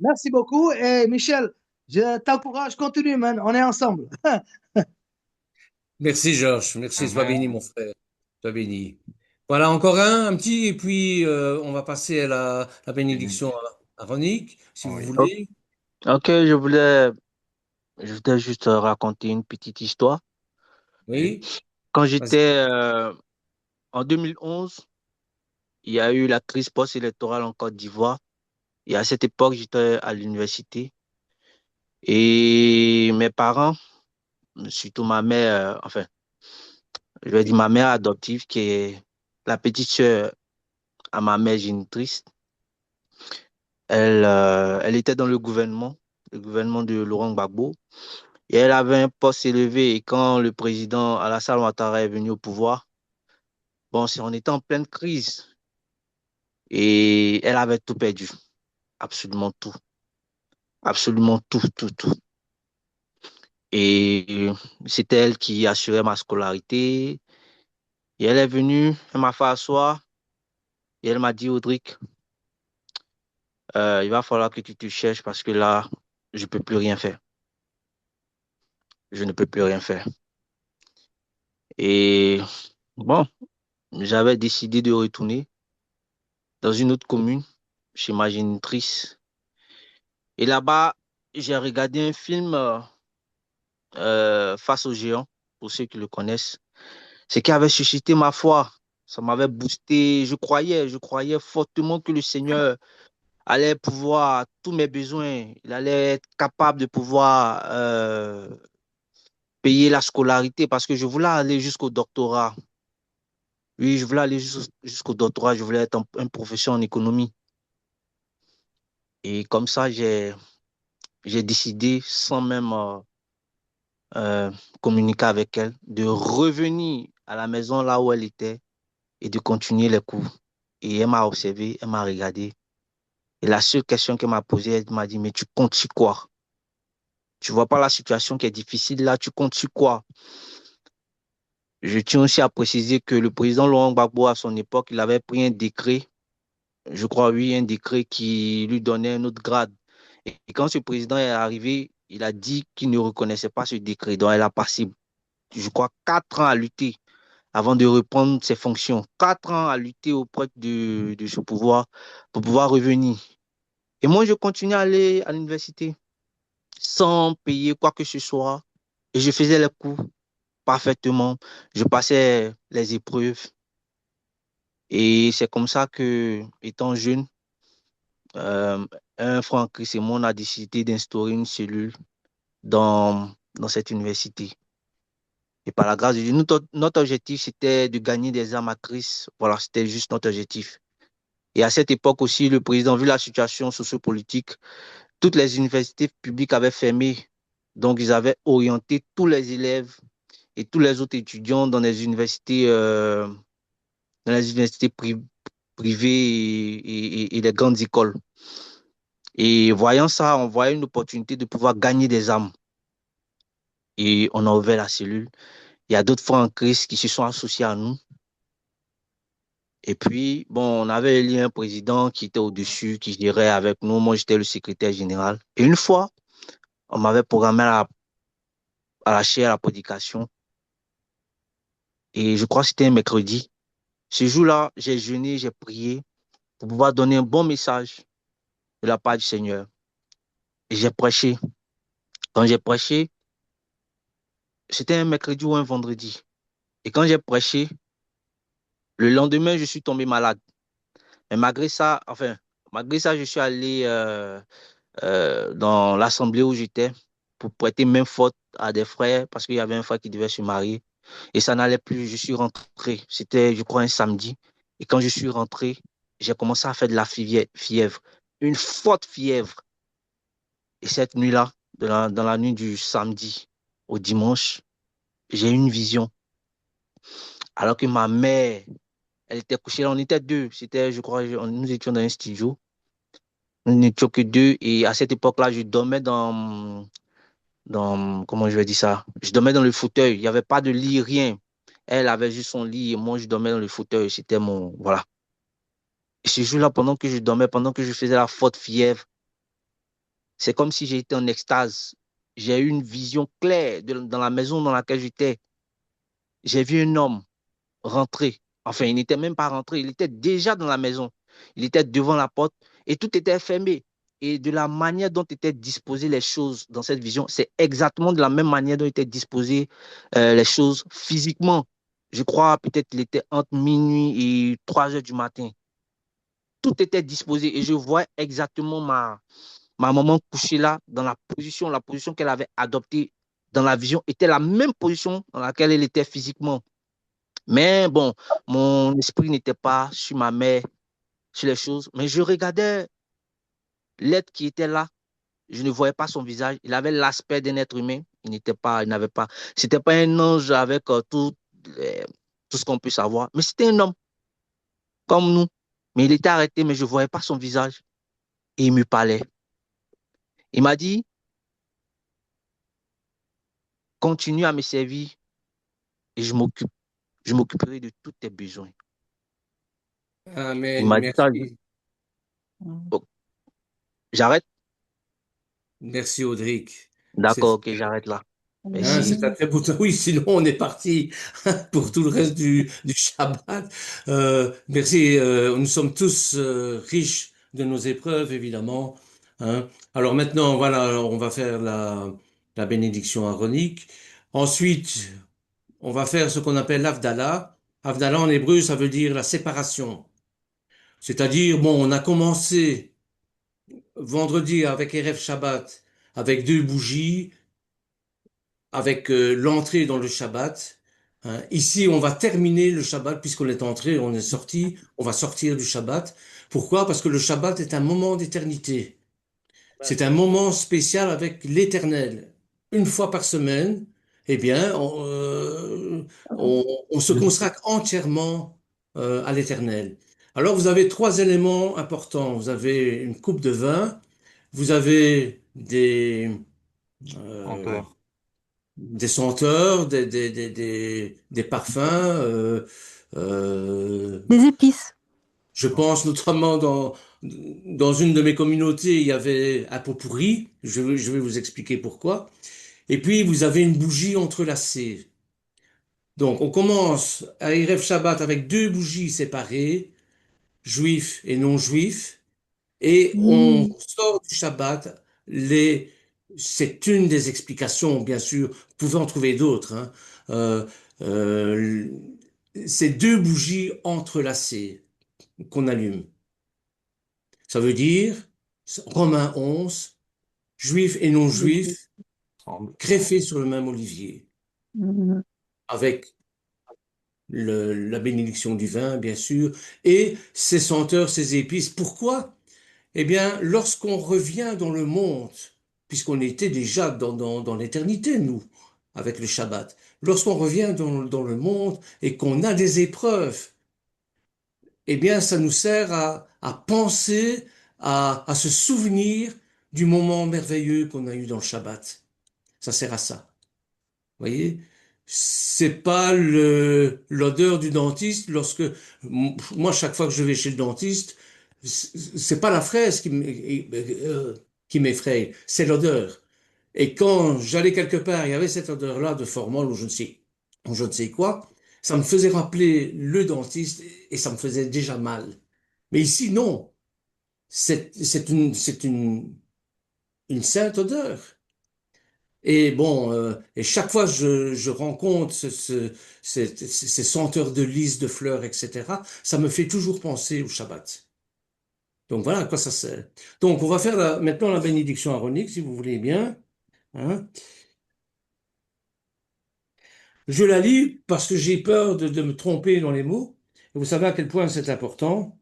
Merci beaucoup. Et Michel, je t'encourage, continue, man. On est ensemble. Merci, Georges. Merci. Sois béni, mon frère. Sois béni. Voilà, encore un petit, et puis on va passer à la bénédiction aronique, si vous voulez. Ok, je voulais juste raconter une petite histoire. Oui. Quand j'étais en 2011, il y a eu la crise post-électorale en Côte d'Ivoire. Et à cette époque, j'étais à l'université. Et mes parents, surtout ma mère, enfin, je vais dire ma mère adoptive, qui est la petite sœur à ma mère génitrice. Elle était dans le gouvernement de Laurent Gbagbo, et elle avait un poste élevé. Et quand le président Alassane Ouattara est venu au pouvoir, bon, on était en pleine crise et elle avait tout perdu, absolument tout, absolument tout, tout, tout. Et c'était elle qui assurait ma scolarité. Et elle est venue, elle m'a fait asseoir et elle m'a dit, Audric, il va falloir que tu te cherches parce que là, je ne peux plus rien faire. Je ne peux plus rien faire. Et bon, j'avais décidé de retourner dans une autre commune, chez ma génitrice. Et là-bas, j'ai regardé un film Face aux géants, pour ceux qui le connaissent. Ce qui avait suscité ma foi. Ça m'avait boosté. Je croyais fortement que le Seigneur allait pouvoir tous mes besoins. Il allait être capable de pouvoir payer la scolarité parce que je voulais aller jusqu'au doctorat. Oui, je voulais aller jusqu'au doctorat. Je voulais être un professeur en économie. Et comme ça, j'ai décidé, sans même communiquer avec elle, de revenir à la maison là où elle était et de continuer les cours. Et elle m'a observé, elle m'a regardé. Et la seule question qu'elle m'a posée, elle m'a dit, mais tu comptes sur quoi? Tu vois pas la situation qui est difficile là, tu comptes sur quoi? Je tiens aussi à préciser que le président Laurent Gbagbo, à son époque, il avait pris un décret, je crois, oui, un décret qui lui donnait un autre grade. Et quand ce président est arrivé, il a dit qu'il ne reconnaissait pas ce décret. Donc, elle a passé, je crois, 4 ans à lutter avant de reprendre ses fonctions. 4 ans à lutter auprès de ce pouvoir pour pouvoir revenir. Et moi, je continue à aller à l'université sans payer quoi que ce soit. Et je faisais les cours parfaitement. Je passais les épreuves. Et c'est comme ça que, étant jeune, euh, un frère en Christ et moi, on a décidé d'instaurer une cellule dans cette université. Et par la grâce de Dieu, notre objectif, c'était de gagner des armes à Christ. Voilà, c'était juste notre objectif. Et à cette époque aussi, le président, vu la situation sociopolitique, toutes les universités publiques avaient fermé. Donc, ils avaient orienté tous les élèves et tous les autres étudiants dans les universités privées et les grandes écoles. Et voyant ça, on voyait une opportunité de pouvoir gagner des armes. Et on a ouvert la cellule. Il y a d'autres frères en Christ qui se sont associés à nous. Et puis, bon, on avait élu un président qui était au-dessus, qui gérait avec nous. Moi, j'étais le secrétaire général. Et une fois, on m'avait programmé à la chaire à la prédication. Et je crois que c'était un mercredi. Ce jour-là, j'ai jeûné, j'ai prié pour pouvoir donner un bon message de la part du Seigneur. Et j'ai prêché. Quand j'ai prêché, c'était un mercredi ou un vendredi. Et quand j'ai prêché, le lendemain, je suis tombé malade. Mais malgré ça, je suis allé dans l'assemblée où j'étais pour prêter main forte à des frères parce qu'il y avait un frère qui devait se marier. Et ça n'allait plus. Je suis rentré. C'était, je crois, un samedi. Et quand je suis rentré, j'ai commencé à faire de la fièvre. Une forte fièvre. Et cette nuit-là, dans la nuit du samedi au dimanche, j'ai eu une vision. Alors que ma mère, elle était couchée là, on était deux. C'était, je crois, nous étions dans un studio. Nous n'étions que deux. Et à cette époque-là, je dormais comment je vais dire ça? Je dormais dans le fauteuil. Il n'y avait pas de lit, rien. Elle avait juste son lit et moi, je dormais dans le fauteuil. C'était voilà. Et ce jour-là, pendant que je dormais, pendant que je faisais la forte fièvre, c'est comme si j'étais en extase. J'ai eu une vision claire dans la maison dans laquelle j'étais. J'ai vu un homme rentrer. Enfin, il n'était même pas rentré. Il était déjà dans la maison. Il était devant la porte et tout était fermé. Et de la manière dont étaient disposées les choses dans cette vision, c'est exactement de la même manière dont étaient disposées les choses physiquement. Je crois peut-être qu'il était entre minuit et 3 heures du matin. Tout était disposé et je vois exactement ma maman couchée là dans la position qu'elle avait adoptée dans la vision était la même position dans laquelle elle était physiquement. Mais bon, mon esprit n'était pas sur ma mère, sur les choses. Mais je regardais l'être qui était là. Je ne voyais pas son visage. Il avait l'aspect d'un être humain. Il n'avait pas, c'était pas un ange avec tout ce qu'on peut savoir. Mais c'était un homme comme nous. Mais il était arrêté, mais je ne voyais pas son visage. Et il me parlait. Il m'a dit, continue à me servir et je m'occuperai de tous tes besoins. Il Amen. m'a dit ça. Merci. Oh, j'arrête? Merci, Audric. D'accord, ok, j'arrête là. C'est Merci. un très beau temps. Oui, sinon on est parti pour tout le reste du Shabbat. Merci. Nous sommes tous riches de nos épreuves, évidemment. Hein. Alors maintenant, voilà, on va faire la bénédiction aaronique. Ensuite, on va faire ce qu'on appelle l'Havdalah. Havdalah en hébreu, ça veut dire la séparation. C'est-à-dire, bon, on a commencé vendredi avec Erev Shabbat, avec 2 bougies, avec l'entrée dans le Shabbat. Hein. Ici, on va terminer le Shabbat puisqu'on est entré, on est sorti, on va sortir du Shabbat. Pourquoi? Parce que le Shabbat est un moment d'éternité. C'est un moment spécial avec l'Éternel. Une fois par semaine, eh bien, on se consacre entièrement à l'Éternel. Alors, vous avez 3 éléments importants. Vous avez une coupe de vin, vous avez euh, Menteur. des senteurs, des parfums. Des épices. Je pense notamment dans une de mes communautés, il y avait un pot pourri. Je vais vous expliquer pourquoi. Et puis, vous avez une bougie entrelacée. Donc, on commence à Erev Shabbat avec 2 bougies séparées, juifs et non-juifs. Et on sort du Shabbat, c'est une des explications, bien sûr, vous pouvez en trouver d'autres, hein. Euh, euh, c'est 2 bougies entrelacées qu'on allume. Ça veut dire, Romains 11, juifs et non-juifs, greffés sur le même olivier, avec la bénédiction du vin, bien sûr, et ses senteurs, ses épices. Pourquoi? Eh bien, lorsqu'on revient dans le monde, puisqu'on était déjà dans l'éternité, nous, avec le Shabbat, lorsqu'on revient dans le monde et qu'on a des épreuves, eh bien, ça nous sert à penser, à se souvenir du moment merveilleux qu'on a eu dans le Shabbat. Ça sert à ça. Vous voyez? C'est pas l'odeur du dentiste lorsque, moi, chaque fois que je vais chez le dentiste, c'est pas la fraise qui m'effraie, c'est l'odeur. Et quand j'allais quelque part, il y avait cette odeur-là de formol ou je ne sais quoi, ça me faisait rappeler le dentiste et ça me faisait déjà mal. Mais ici, non. C'est une sainte odeur. Et bon, et chaque fois que je rencontre ces senteurs de lys, de fleurs, etc., ça me fait toujours penser au Shabbat. Donc voilà à quoi ça sert. Donc on va faire maintenant la bénédiction aaronique, si vous voulez bien. Hein. Je la lis parce que j'ai peur de me tromper dans les mots. Et vous savez à quel point c'est important.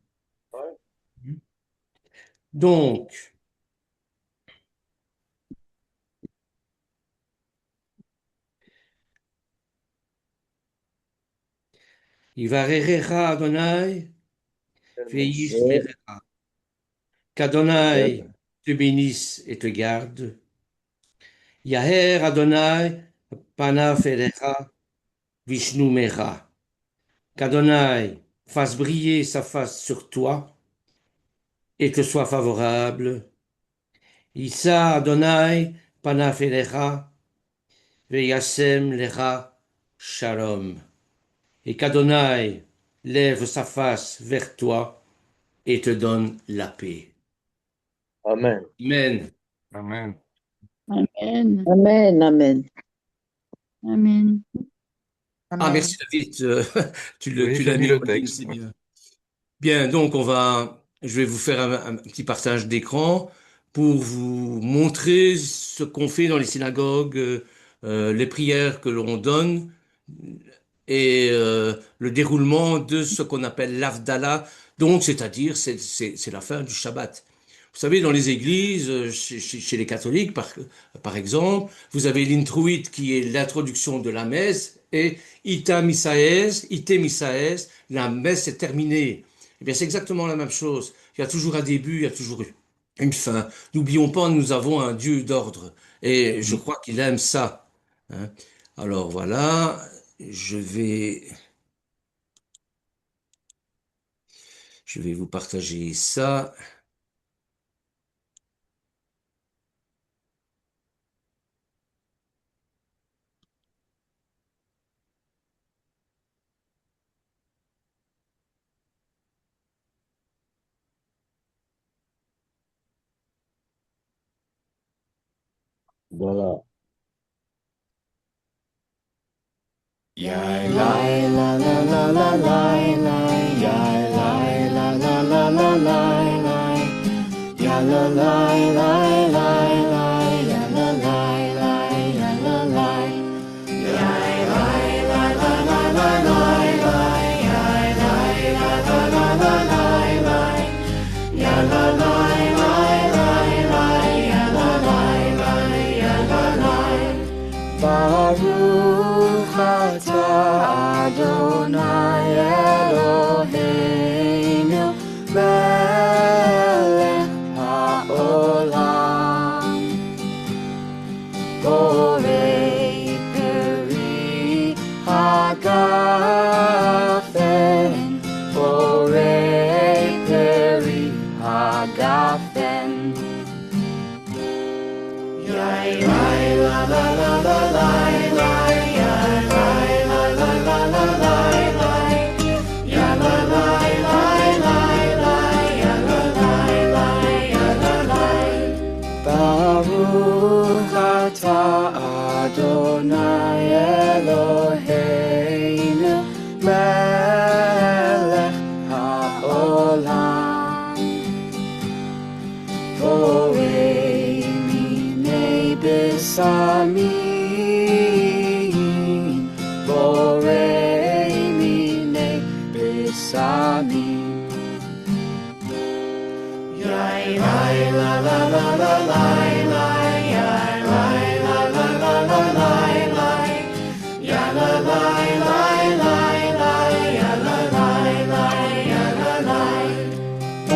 Donc, Yivarerecha Adonai, ve'yishmerecha. Qu'Adonai te bénisse et te garde. Yaher Adonai, panav elecha, vishnu mecha. Qu'Adonai fasse briller sa face sur toi et te soit favorable. Issa Adonai, panav elecha, ve'yasem lecha shalom. Et qu'Adonai lève sa face vers toi et te donne la paix. Amen. Amen. Amen. Amen. Amen, amen. Amen. Ah, merci David, Oui, tu j'ai l'as mis mis en le ligne, texte. c'est bien. Bien, donc je vais vous faire un petit partage d'écran pour vous montrer ce qu'on fait dans les synagogues, les prières que l'on donne et le déroulement de ce qu'on appelle l'Havdalah, donc c'est-à-dire c'est la fin du Shabbat. Vous savez, dans les églises, chez les catholiques, par exemple, vous avez l'introit qui est l'introduction de la messe et ite misaes, la messe est terminée. Eh bien, c'est exactement la même chose. Il y a toujours un début, il y a toujours une fin. N'oublions pas, nous avons un Dieu d'ordre et je crois qu'il aime ça, hein. Alors voilà, je vais, je vais vous partager ça. Voilà. Baruch atah Adonai Eloheinu melech haolam borei peri hagafen borei peri hagafen Baruch atah Adonai Eloheinu melech haolam borei minei besamim borei minei besamim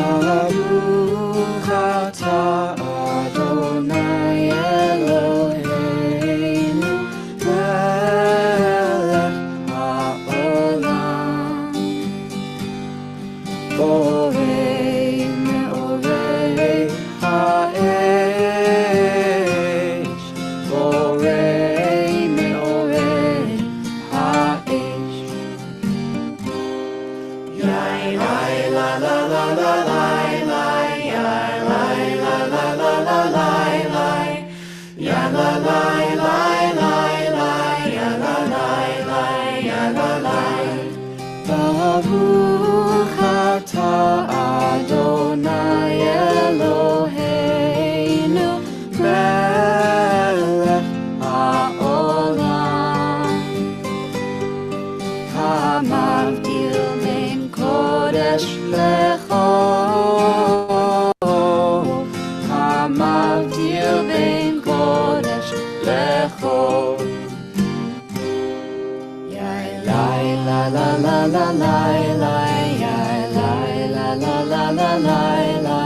Baruch atah Adonai Eloheinu melech haolam borei meorei ha'esh borei meorei ha'esh Baruch atah Adonai Eloheinu melech haolam hamavdil ben kodesh lechol hamavdil ben kodesh lechol la la la la la la ya la la la la la la la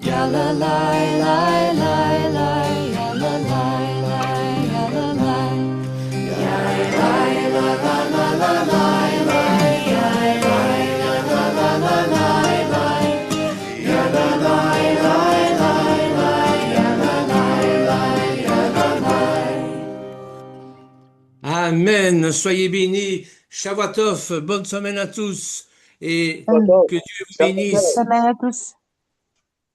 ya la la la la la ya la la la ya la la ya la la la la la la ya la la la la la la ya la la la la la ya la la la ya la la. Amen. Soyez bénis. Shavuot, bonne semaine à tous et que Dieu vous bénisse. Semaine à tous.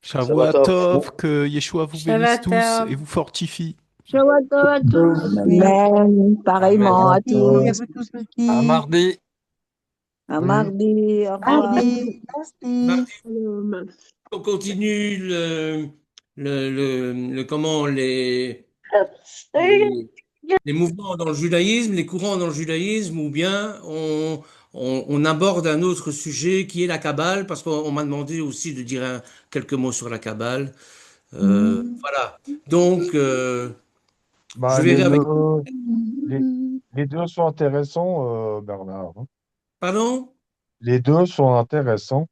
Shavuatov, que Yeshua vous bénisse tous Shavuatov. et vous fortifie. Shabbat à tous. Amen. Pareillement à Merci tous. à vous tous aussi. À mardi. À mardi. Au revoir. Mardi. Merci. Shalom. On continue comment les les mouvements dans le judaïsme, les courants dans le judaïsme, ou bien on aborde un autre sujet qui est la Kabbale, parce qu'on m'a demandé aussi de dire quelques mots sur la Kabbale. Voilà. Donc, Bah, je verrai avec. les, les deux sont intéressants, Bernard. Hein. Pardon? Les deux sont intéressants.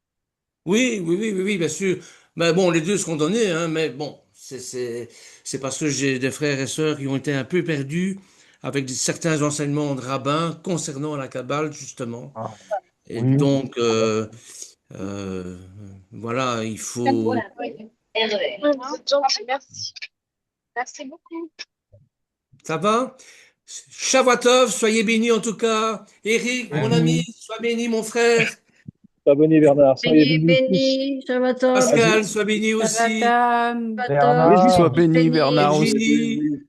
Oui, oui, oui, oui, oui, bien sûr. Mais bon, les deux seront donnés, hein, mais bon, c'est parce que j'ai des frères et sœurs qui ont été un peu perdus avec certains enseignements de rabbins concernant la Kabbale, justement. Ah, Et oui. donc, euh, voilà, il faut. Merci. Merci beaucoup. Ça va? Shavuot, soyez bénis en tout cas. Eric, mon ami, sois béni, mon frère. Sois béni, Bernard. Soyez bénis tous. Béni, Shabbat Tov. Pascal, sois béni aussi. Shabbat Bernard. Sois béni, Bernard aussi. Virginie,